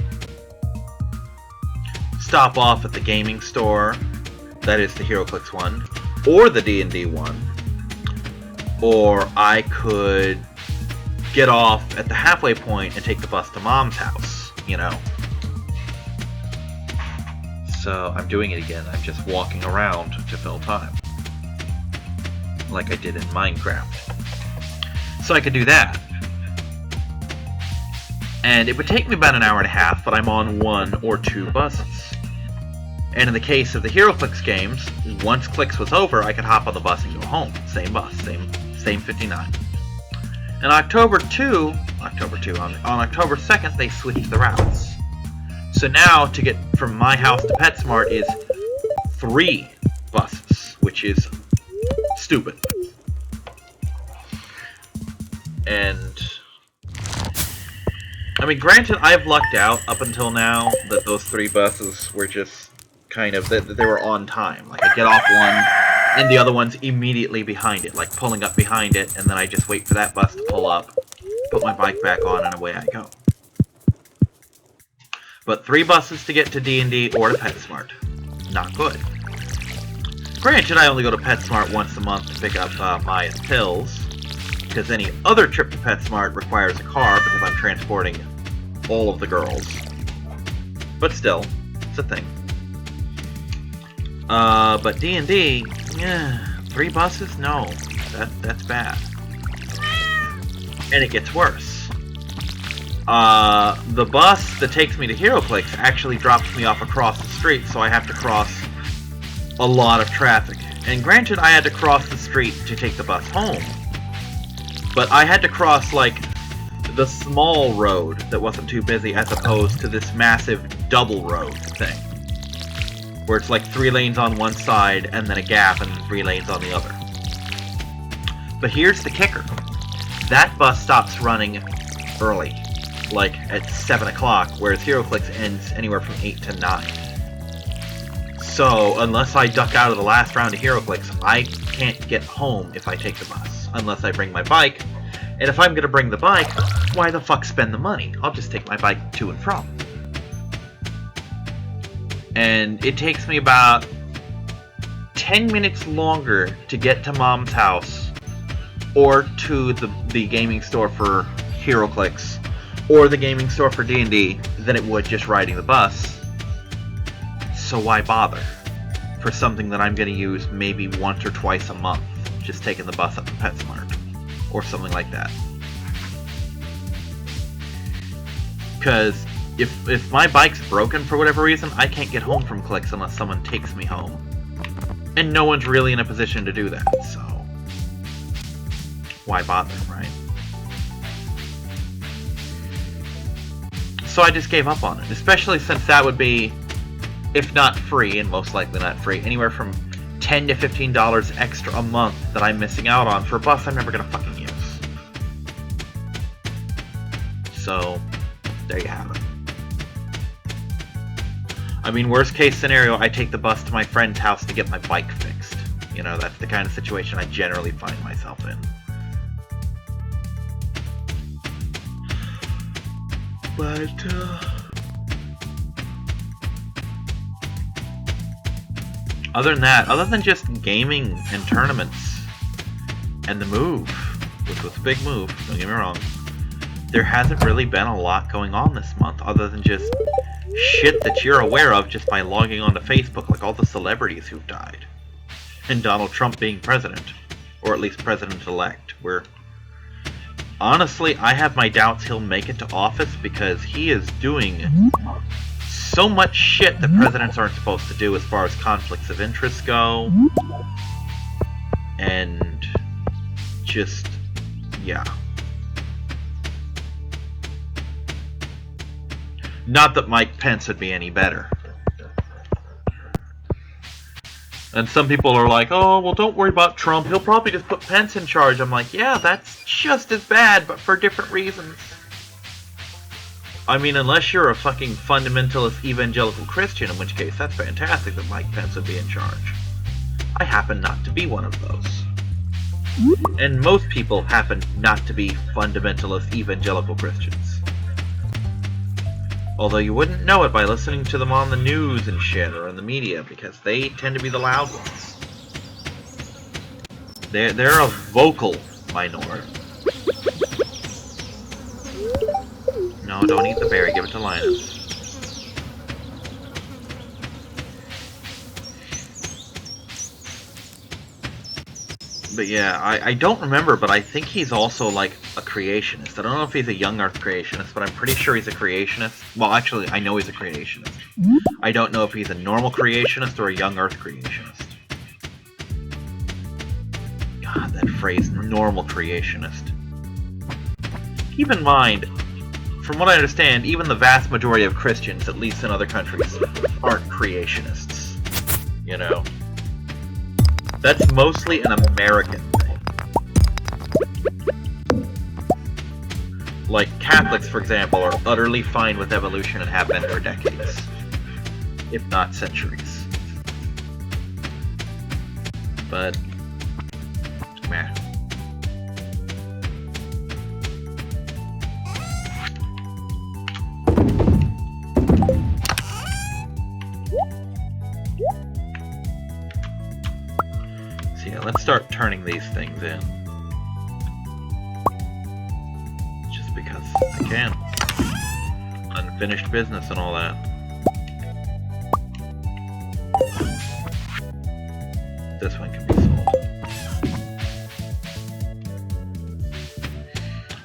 stop off at the gaming store, that is the HeroClix one, or the D&D one, or I could get off at the halfway point and take the bus to Mom's house, you know. So I'm doing it again, I'm just walking around to fill time, like I did in Minecraft. So I could do that. And it would take me about an hour and a half, but I'm on 1 or 2 buses. And in the case of the HeroClix games, once Clix was over, I could hop on the bus and go home. Same bus, same 59. And on October 2nd, they switched the routes. So now, to get from my house to PetSmart is 3 buses, which is stupid. And I mean, granted, I've lucked out up until now that those 3 buses were just kind of, that they were on time. Like, I get off one, and the other one's immediately behind it, like pulling up behind it, and then I just wait for that bus to pull up, put my bike back on, and away I go. But 3 buses to get to D&D or to PetSmart. Not good. Granted, I only go to PetSmart once a month to pick up Maya's pills, because any other trip to PetSmart requires a car because I'm transporting all of the girls. But still, it's a thing. But D&D, yeah, 3 buses? No, that's bad. And it gets worse. The bus that takes me to HeroClix actually drops me off across the street, so I have to cross a lot of traffic. And granted, I had to cross the street to take the bus home, but I had to cross, like, the small road that wasn't too busy as opposed to this massive double road thing, where it's like 3 lanes on one side and then a gap and 3 lanes on the other. But here's the kicker. That bus stops running early, like at 7 o'clock, whereas HeroClix ends anywhere from 8 to 9. So, unless I duck out of the last round of HeroClix, I can't get home if I take the bus, unless I bring my bike. And if I'm gonna bring the bike, why the fuck spend the money? I'll just take my bike to and from. And it takes me about 10 minutes longer to get to Mom's house, or to the gaming store for HeroClix, or the gaming store for D&D, than it would just riding the bus. So why bother? For something that I'm going to use maybe once or twice a month, just taking the bus up to PetSmart, or something like that. Because if my bike's broken for whatever reason, I can't get home from Clicks unless someone takes me home. And no one's really in a position to do that, so why bother, right? So I just gave up on it, especially since that would be, if not free, and most likely not free, anywhere from $10 to $15 extra a month that I'm missing out on for a bus I'm never gonna fucking use. So, there you have it. I mean, worst case scenario, I take the bus to my friend's house to get my bike fixed. You know, that's the kind of situation I generally find myself in. But, other than that, other than just gaming and tournaments, and the move, which was a big move, don't get me wrong, there hasn't really been a lot going on this month, other than just shit that you're aware of just by logging onto Facebook, like all the celebrities who've died. And Donald Trump being president, or at least president-elect, where, honestly, I have my doubts he'll make it to office because he is doing so much shit that presidents aren't supposed to do as far as conflicts of interest go. And just, yeah. Not that Mike Pence would be any better. And some people are like, oh, well, don't worry about Trump. He'll probably just put Pence in charge. I'm like, yeah, that's just as bad, but for different reasons. I mean, unless you're a fucking fundamentalist evangelical Christian, in which case that's fantastic that Mike Pence would be in charge. I happen not to be one of those. And most people happen not to be fundamentalist evangelical Christians. Although you wouldn't know it by listening to them on the news and shit, or in the media, because they tend to be the loud ones. They're a vocal minority. No, don't eat the berry, give it to Linus. But yeah, I don't remember, but I think he's also like a creationist. I don't know if he's a young earth creationist, but I'm pretty sure he's a creationist. Well, actually, I know he's a creationist. I don't know if he's a normal creationist or a young earth creationist. God, that phrase, normal creationist. Keep in mind, from what I understand, even the vast majority of Christians, at least in other countries, aren't creationists. You know? That's mostly an American thing. Like, Catholics, for example, are utterly fine with evolution and have been for decades. If not centuries. But, meh. So yeah, let's start turning these things in. Just because I can. Unfinished business and all that. This one can be sold.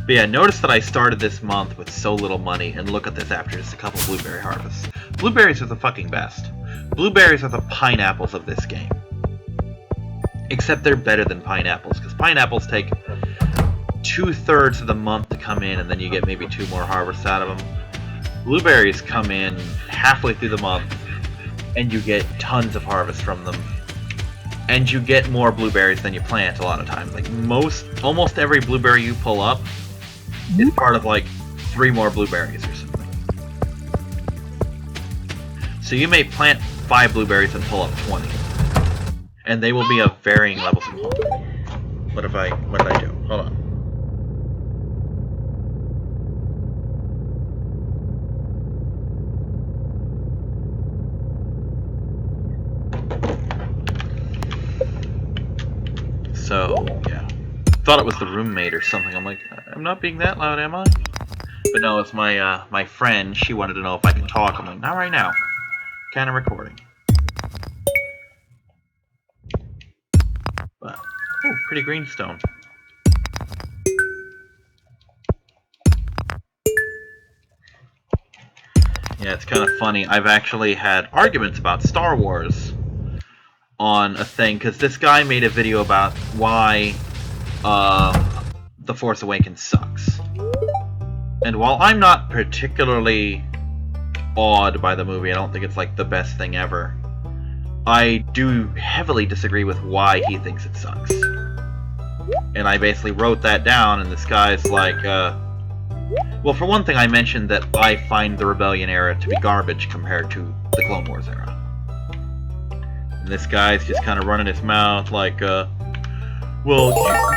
But yeah, notice that I started this month with so little money, and look at this after just a couple blueberry harvests. Blueberries are the fucking best. Blueberries are the pineapples of this game. Except they're better than pineapples, because pineapples take 2/3 of the month to come in, and then you get maybe 2 more harvests out of them. Blueberries come in halfway through the month, and you get tons of harvests from them. And you get more blueberries than you plant a lot of times. Like almost every blueberry you pull up is part of like 3 more blueberries or something. So you may plant 5 blueberries and pull up 20. And they will be of varying levels of quality. What did I do? Hold on. So, yeah. Thought it was the roommate or something. I'm like, I'm not being that loud, am I? But no, it's my my friend. She wanted to know if I can talk. I'm like, not right now. Kind of recording. But, oh, pretty greenstone. Yeah, it's kind of funny. I've actually had arguments about Star Wars on a thing, because this guy made a video about why The Force Awakens sucks. And while I'm not particularly awed by the movie, I don't think it's like the best thing ever, I do heavily disagree with why he thinks it sucks. And I basically wrote that down, and this guy's like, well, for one thing, I mentioned that I find the Rebellion era to be garbage compared to the Clone Wars era. This guy's just kind of running his mouth like, well,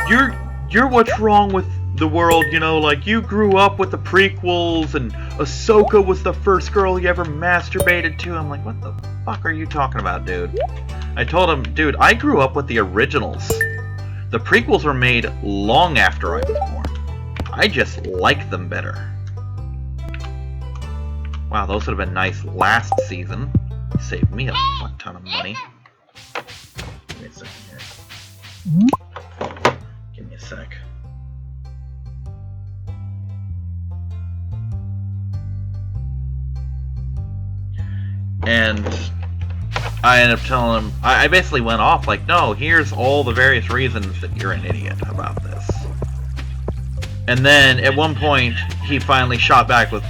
you're what's wrong with the world, you know, like, you grew up with the prequels, and Ahsoka was the first girl you ever masturbated to. I'm like, what the fuck are you talking about, dude? I told him, dude, I grew up with the originals. The prequels were made long after I was born. I just like them better. Wow, those would have been nice last season. Saved me a fuck ton of money. Give me a second here. Give me a sec. And I ended up telling him, I basically went off like, no, here's all the various reasons that you're an idiot about this. And then at one point, he finally shot back with,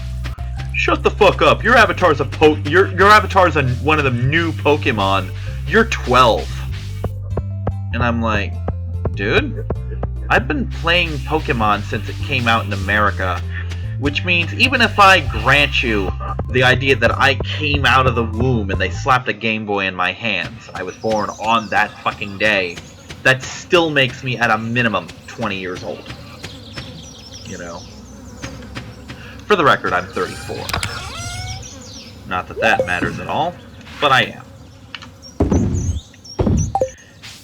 shut the fuck up, your avatar's a your avatar's one of the new Pokemon. You're 12. And I'm like, dude, I've been playing Pokemon since it came out in America, which means even if I grant you the idea that I came out of the womb and they slapped a Game Boy in my hands, I was born on that fucking day, that still makes me at a minimum 20 years old. You know? For the record, I'm 34. Not that that matters at all, but I am.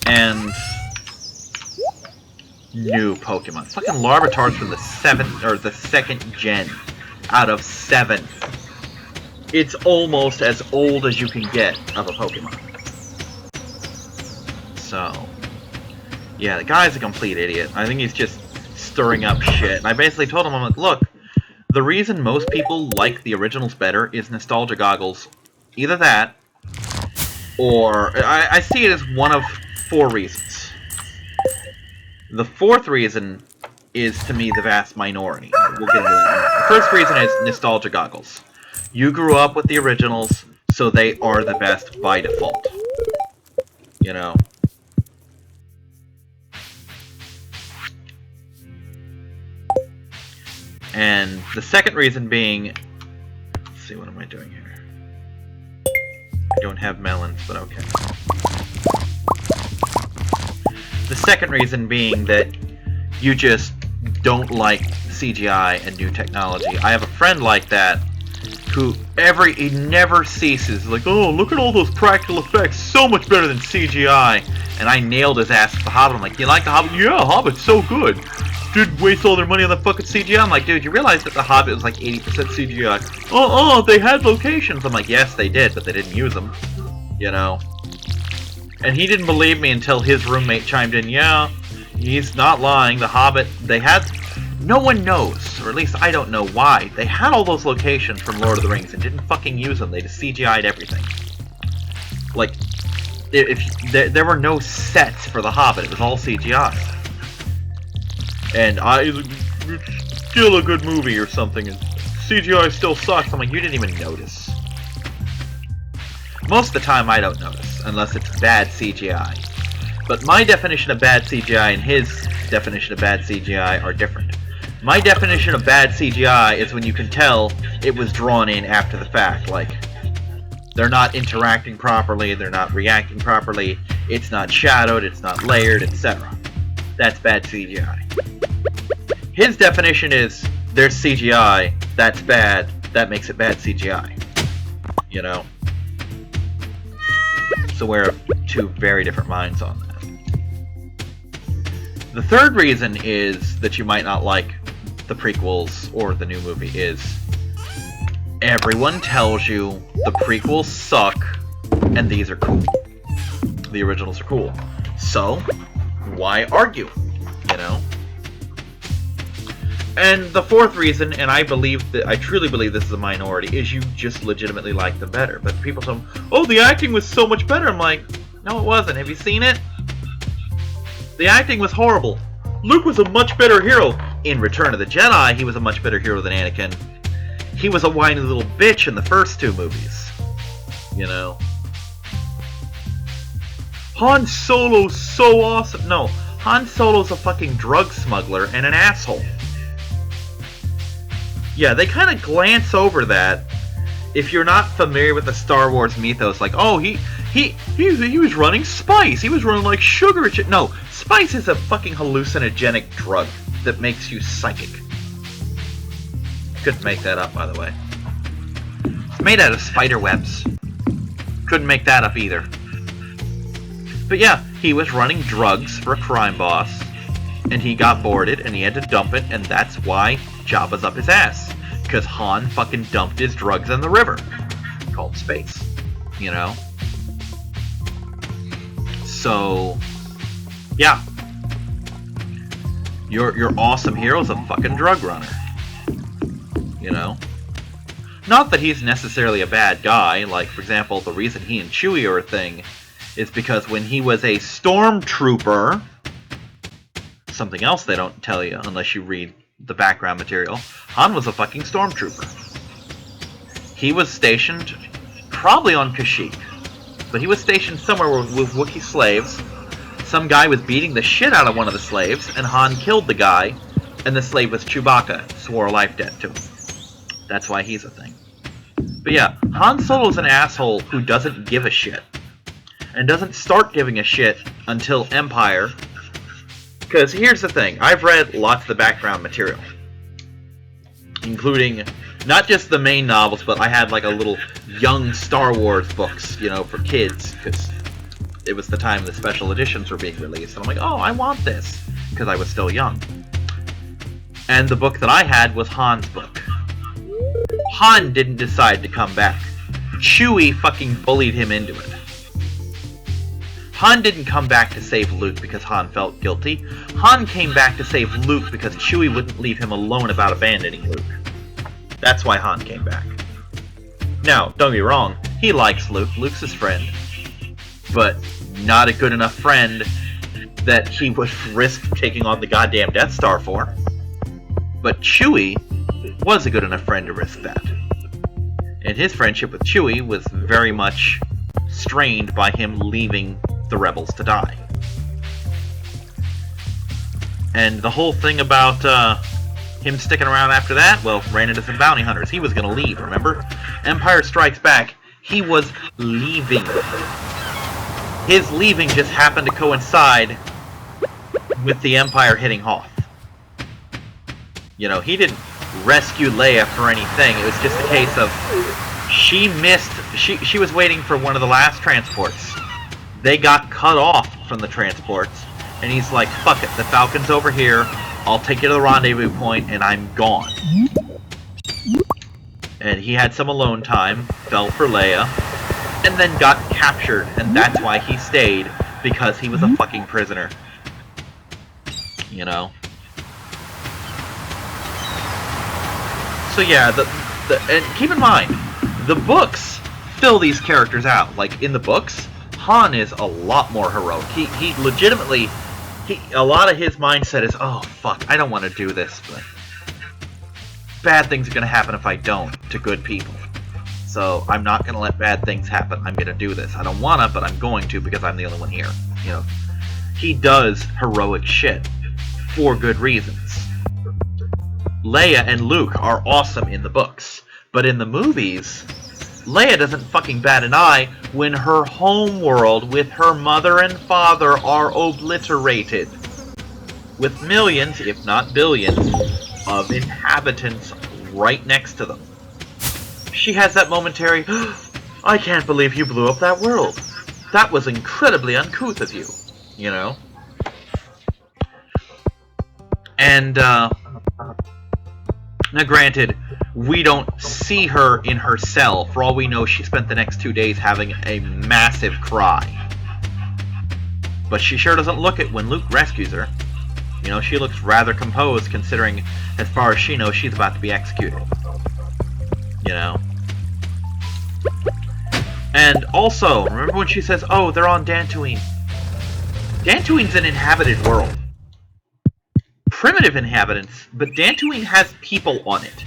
And new Pokemon. Fucking Larvitar's from the 7th or the 2nd gen out of 7. It's almost as old as you can get of a Pokemon. So, yeah, the guy's a complete idiot. I think he's just stirring up shit. And I basically told him, I'm like, look, the reason most people like the originals better is nostalgia goggles. Either that, or I see it as one of 4 reasons. The 4th reason is, to me, the vast minority. We'll get into that. The first reason is nostalgia goggles. You grew up with the originals, so they are the best by default. You know? And the second reason being... Let's see, what am I doing here? I don't have melons, but okay. The second reason being that you just don't like CGI and new technology. I have a friend like that who he never ceases, like, oh, look at all those practical effects, so much better than CGI. And I nailed his ass with The Hobbit. I'm like, you like The Hobbit? Yeah, Hobbit's so good. Didn't waste all their money on the fucking CGI. I'm like, dude, you realize that The Hobbit was like 80% CGI? Oh, they had locations. I'm like, yes, they did, but they didn't use them. You know? And he didn't believe me until his roommate chimed in, yeah, he's not lying. The Hobbit, they had... No one knows, or at least I don't know why. They had all those locations from Lord of the Rings and didn't fucking use them. They just CGI'd everything. Like, there were no sets for The Hobbit. It was all CGI. And it's still a good movie or something, and CGI still sucks. I'm like, you didn't even notice. Most of the time I don't notice, unless it's bad CGI. But my definition of bad CGI and his definition of bad CGI are different. My definition of bad CGI is when you can tell it was drawn in after the fact. Like, they're not interacting properly, they're not reacting properly, it's not shadowed, it's not layered, etc. That's bad CGI. His definition is, there's CGI, that's bad, that makes it bad CGI. You know? So we're of two very different minds on that. The third reason is that you might not like the prequels or the new movie is everyone tells you the prequels suck and these are cool. The originals are cool. So, why argue? You know? And the fourth reason, and I truly believe this is a minority, is you just legitimately like them better. But people say, oh, the acting was so much better. I'm like, no, it wasn't. Have you seen it? The acting was horrible. Luke was a much better hero. In Return of the Jedi, he was a much better hero than Anakin. He was a whiny little bitch in the first two movies. You know? Han Solo's so awesome. No, Han Solo's a fucking drug smuggler and an asshole. Yeah, they kind of glance over that if you're not familiar with the Star Wars mythos. Like, oh, he was running spice. He was running like sugar. No, spice is a fucking hallucinogenic drug that makes you psychic. Couldn't make that up, by the way. It's made out of spider webs. Couldn't make that up either. But yeah, he was running drugs for a crime boss, and he got boarded, and he had to dump it, and that's why Jabba's up his ass. Because Han fucking dumped his drugs in the river. Called space. You know? So, yeah. Your awesome hero's a fucking drug runner. You know? Not that he's necessarily a bad guy. Like, for example, the reason he and Chewie are a thing is because when he was a stormtrooper, something else they don't tell you unless you read the background material, Han was a fucking stormtrooper. He was stationed probably on Kashyyyk, but he was stationed somewhere with Wookiee slaves. Some guy was beating the shit out of one of the slaves, and Han killed the guy, and the slave was Chewbacca, swore a life debt to him. That's why he's a thing. But yeah, Han Solo's an asshole who doesn't give a shit. And doesn't start giving a shit until Empire. Because here's the thing, I've read lots of the background material. Including, not just the main novels, but I had like a little young Star Wars books, you know, for kids. Because it was the time the special editions were being released. And I'm like, oh, I want this. Because I was still young. And the book that I had was Han's book. Han didn't decide to come back. Chewie fucking bullied him into it. Han didn't come back to save Luke because Han felt guilty. Han came back to save Luke because Chewie wouldn't leave him alone about abandoning Luke. That's why Han came back. Now, don't get me wrong, he likes Luke. Luke's his friend. But not a good enough friend that he would risk taking on the goddamn Death Star for. But Chewie was a good enough friend to risk that. And his friendship with Chewie was very much strained by him leaving the rebels to die. And the whole thing about him sticking around after that, well, ran into some bounty hunters. He was going to leave, remember? Empire Strikes Back, he was leaving. His leaving just happened to coincide with the Empire hitting Hoth. You know, he didn't rescue Leia for anything. It was just a case of she missed... She was waiting for one of the last transports. They got cut off from the transports. And he's like, fuck it, the Falcon's over here. I'll take you to the rendezvous point, and I'm gone. And he had some alone time, fell for Leia, and then got captured. And that's why he stayed, because he was a fucking prisoner. You know? So yeah, and keep in mind, the books fill these characters out. Like, in the books, Han is a lot more heroic. He legitimately... a lot of his mindset is, oh, fuck, I don't want to do this, but bad things are going to happen if I don't, to good people. So I'm not going to let bad things happen. I'm going to do this. I don't want to, but I'm going to because I'm the only one here. You know, he does heroic shit for good reasons. Leia and Luke are awesome in the books, but in the movies, Leia doesn't fucking bat an eye when her home world with her mother and father are obliterated. With millions, if not billions, of inhabitants right next to them. She has that momentary, I can't believe you blew up that world. That was incredibly uncouth of you. You know? And, now granted, we don't see her in her cell. For all we know, she spent the next 2 days having a massive cry. But she sure doesn't look it when Luke rescues her. You know, she looks rather composed considering, as far as she knows, she's about to be executed. You know? And also, remember when she says, oh, they're on Dantooine. Dantooine's an inhabited world. Primitive inhabitants, but Dantooine has people on it.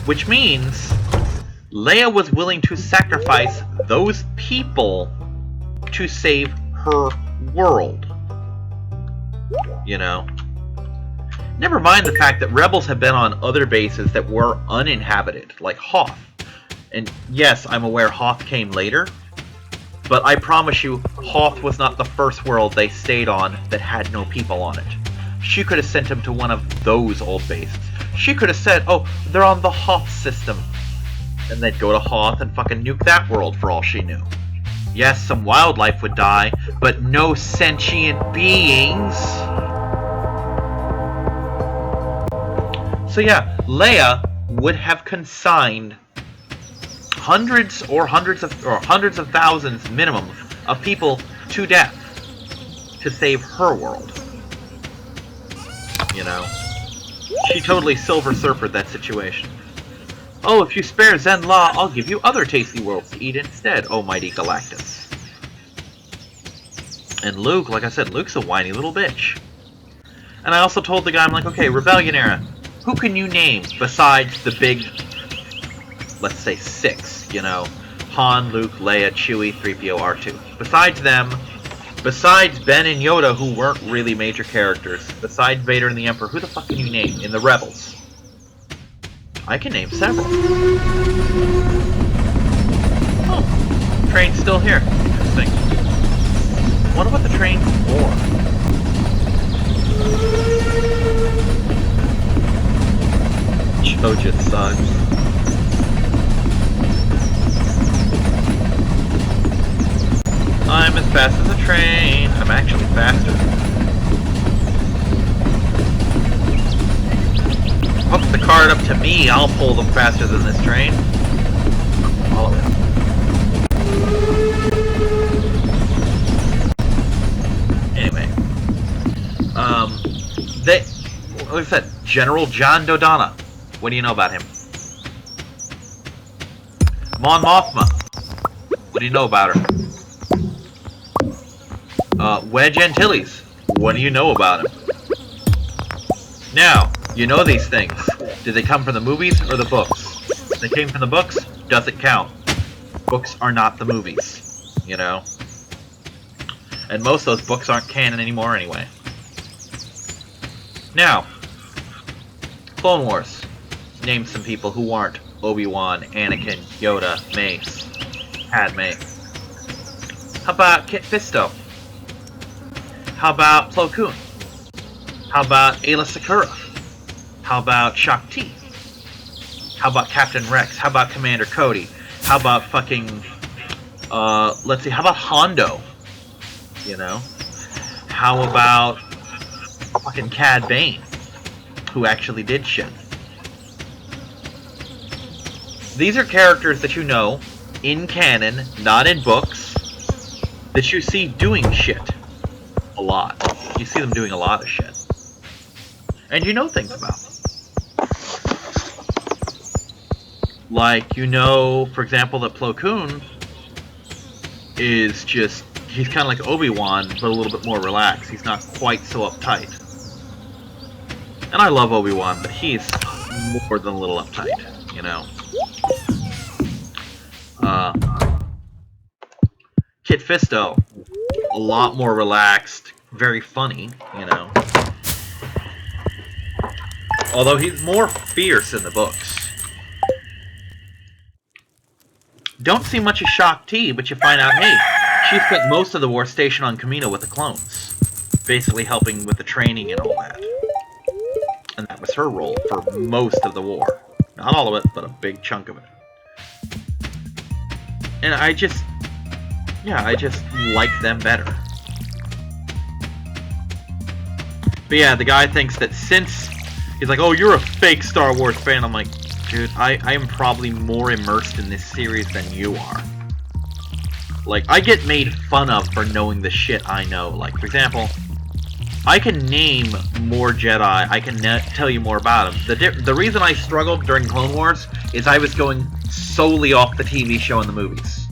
Which means Leia was willing to sacrifice those people to save her world. You know? Never mind the fact that rebels have been on other bases that were uninhabited, like Hoth. And yes, I'm aware Hoth came later, but I promise you, Hoth was not the first world they stayed on that had no people on it. She could have sent him to one of those old bases. She could have said, oh, they're on the Hoth system. And they'd go to Hoth and fucking nuke that world for all she knew. Yes, some wildlife would die, but no sentient beings. So yeah, Leia would have consigned hundreds of thousands minimum of people to death to save her world. You know? She totally Silver Surfer'd that situation. Oh, if you spare Zen Law, I'll give you other tasty worlds to eat instead, oh mighty Galactus. And Luke, like I said, Luke's a whiny little bitch. And I also told the guy, I'm like, okay, Rebellion era, who can you name besides the big, let's say 6, you know? Han, Luke, Leia, Chewie, 3PO, R2. Besides them, besides Ben and Yoda, who weren't really major characters, besides Vader and the Emperor, who the fuck can you name in the Rebels? I can name several. Oh, train's still here. Interesting. Wonder what the train's for. Chojit sucks. I'm as fast as a train. I'm actually faster. Hook the cart up to me, I'll pull them faster than this train. Follow it. Anyway. Like I said, General John Dodonna. What do you know about him? Mon Mothma. What do you know about her? Wedge Antilles. What do you know about him? Now, you know these things. Did they come from the movies or the books? If they came from the books, doesn't count. Books are not the movies, you know? And most of those books aren't canon anymore anyway. Now, Clone Wars. Name some people who aren't Obi-Wan, Anakin, Yoda, Mace, Padme. How about Kit Fisto? How about Plo Koon? How about Aayla Secura? How about Shakti? How about Captain Rex? How about Commander Cody? How about fucking, let's see, how about Hondo? You know? How about fucking Cad Bane, who actually did shit? These are characters that you know, in canon, not in books, that you see doing shit a lot. You see them doing a lot of shit. And you know things about them. Like, you know, for example, that Plo Koon is just, he's kind of like Obi-Wan, but a little bit more relaxed. He's not quite so uptight. And I love Obi-Wan, but he's more than a little uptight, you know. Kit Fisto, a lot more relaxed, very funny, you know. Although he's more fierce in the books. Don't see much of Shakti, but you find out, hey, she spent most of the war stationed on Kamino with the clones. Basically helping with the training and all that. And that was her role for most of the war. Not all of it, but a big chunk of it. And I just like them better. But yeah, the guy thinks that since... He's like, oh, you're a fake Star Wars fan. I'm like, dude, I am probably more immersed in this series than you are. Like, I get made fun of for knowing the shit I know. Like, for example, I can name more Jedi. I can tell you more about them. The reason I struggled during Clone Wars is I was going solely off the TV show and the movies.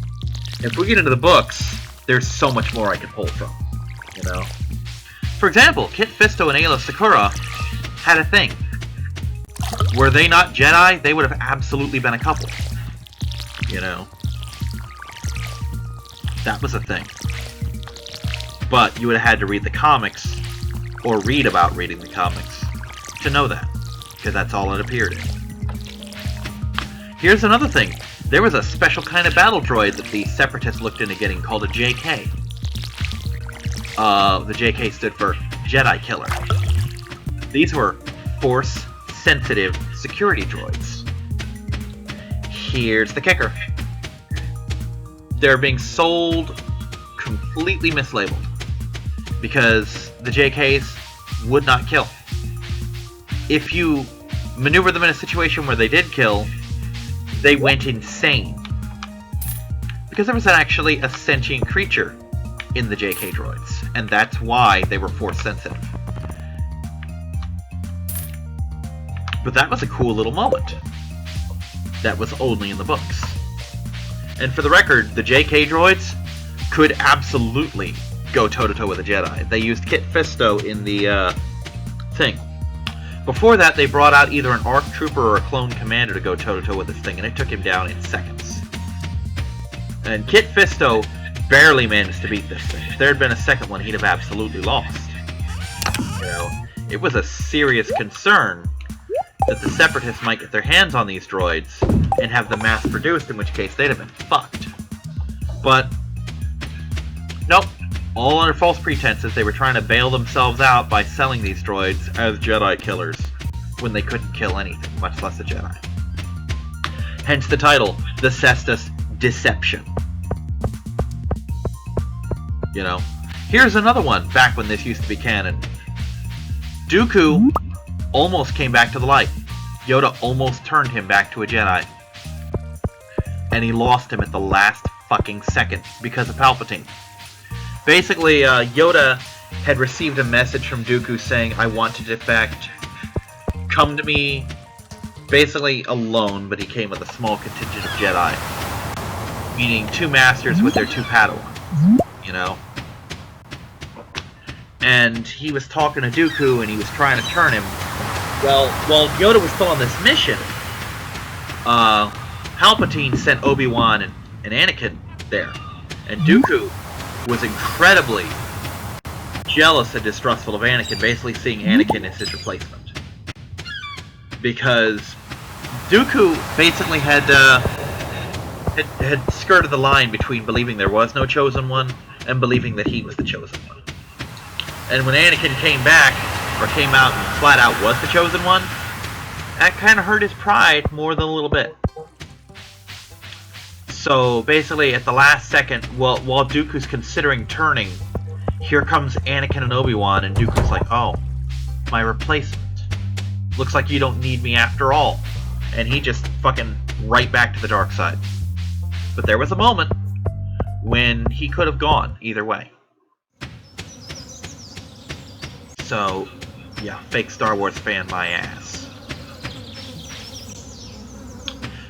If we get into the books, there's so much more I can pull from, you know? For example, Kit Fisto and Aayla Secura had a thing. Were they not Jedi, they would have absolutely been a couple. You know? That was a thing. But you would have had to read the comics, or read about reading the comics, to know that. Because that's all it appeared in. Here's another thing. There was a special kind of battle droid that the Separatists looked into getting called a JK. The JK stood for Jedi Killer. These were Force-sensitive security droids. Here's the kicker. They're being sold completely mislabeled. Because the JKs would not kill. If you maneuver them in a situation where they did kill, they went insane. Because there was actually a sentient creature in the JK droids. And that's why they were Force-sensitive. But that was a cool little moment. That was only in the books. And for the record, the JK droids could absolutely go toe-to-toe with a Jedi. They used Kit Fisto in the thing. Before that, they brought out either an ARC Trooper or a Clone Commander to go toe-to-toe with this thing, and it took him down in seconds. And Kit Fisto barely managed to beat this thing. If there had been a second one, he'd have absolutely lost. You know, it was a serious concern that the Separatists might get their hands on these droids and have them mass-produced, in which case they'd have been fucked. But, nope. All under false pretenses, they were trying to bail themselves out by selling these droids as Jedi killers when they couldn't kill anything, much less a Jedi. Hence the title, The Cestus Deception. You know? Here's another one, back when this used to be canon. Dooku almost came back to the light. Yoda almost turned him back to a Jedi. And he lost him at the last fucking second because of Palpatine. Basically, Yoda had received a message from Dooku saying, I want to defect. Come to me. Basically alone, but he came with a small contingent of Jedi. Meaning two masters with their two Padawans. You know? and he was talking to Dooku, and he was trying to turn him. Well, while Yoda was still on this mission, Palpatine sent Obi-Wan and Anakin there, and Dooku was incredibly jealous and distrustful of Anakin, basically seeing Anakin as his replacement. Because Dooku basically had skirted the line between believing there was no Chosen One and believing that he was the Chosen One. And when Anakin came back, or came out and flat out was the Chosen One, that kind of hurt his pride more than a little bit. So basically, at the last second, while Dooku's considering turning, here comes Anakin and Obi-Wan, and Dooku's like, oh, my replacement. Looks like you don't need me after all. And he just fucking right back to the dark side. But there was a moment when he could have gone either way. So, yeah, fake Star Wars fan my ass.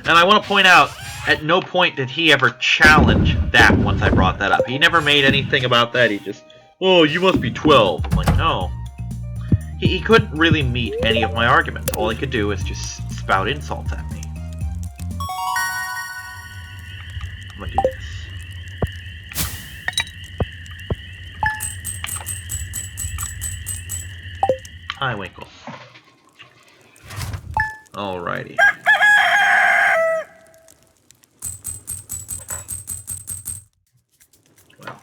And I want to point out, at no point did he ever challenge that once I brought that up. He never made anything about that. He just, oh, you must be 12. I'm like, no. He couldn't really meet any of my arguments. All he could do is just spout insults at me. I'm gonna do this. Hi, Winkle. Alrighty. Well.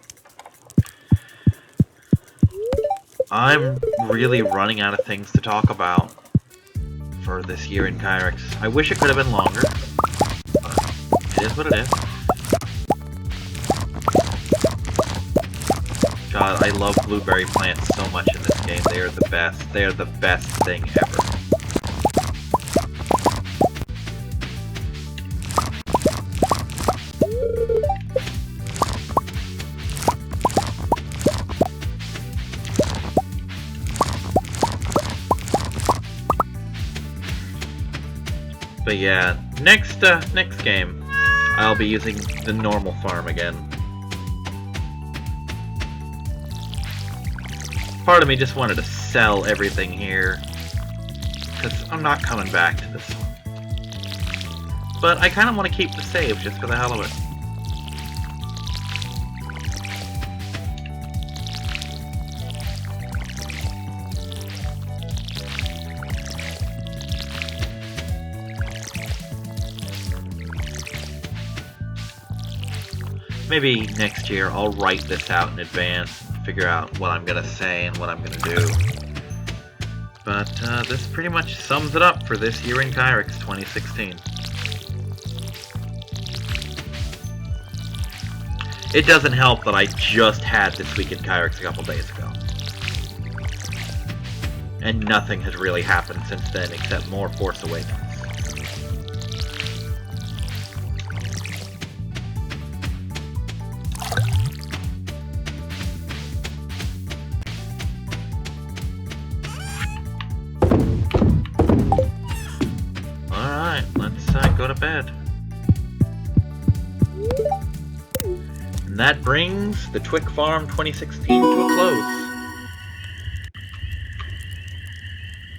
I'm really running out of things to talk about for this year in Kyrix. I wish it could have been longer, but it is what it is. God, I love blueberry plants so much in this game. They are the best. They are the best thing ever. But yeah, next game, I'll be using the normal farm again. Part of me just wanted to sell everything here, because I'm not coming back to this one. But I kind of want to keep the save just for the hell of it. Maybe next year I'll write this out in advance, figure out what I'm gonna say and what I'm gonna do. But this pretty much sums it up for this year in Kyrix 2016. It doesn't help that I just had this week in Kyrix a couple days ago. And nothing has really happened since then except more Force Awakens. Go to bed. And that brings the Twick Farm 2016 to a close.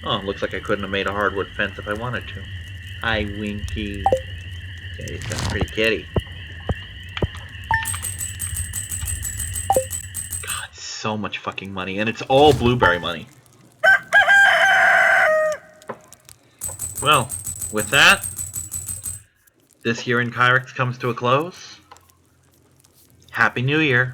Oh, looks like I couldn't have made a hardwood fence if I wanted to. Hi, Winky. Kitty's got a pretty kitty. God, so much fucking money, and it's all blueberry money. Well, with that, this year in Kyrix comes to a close. Happy New Year.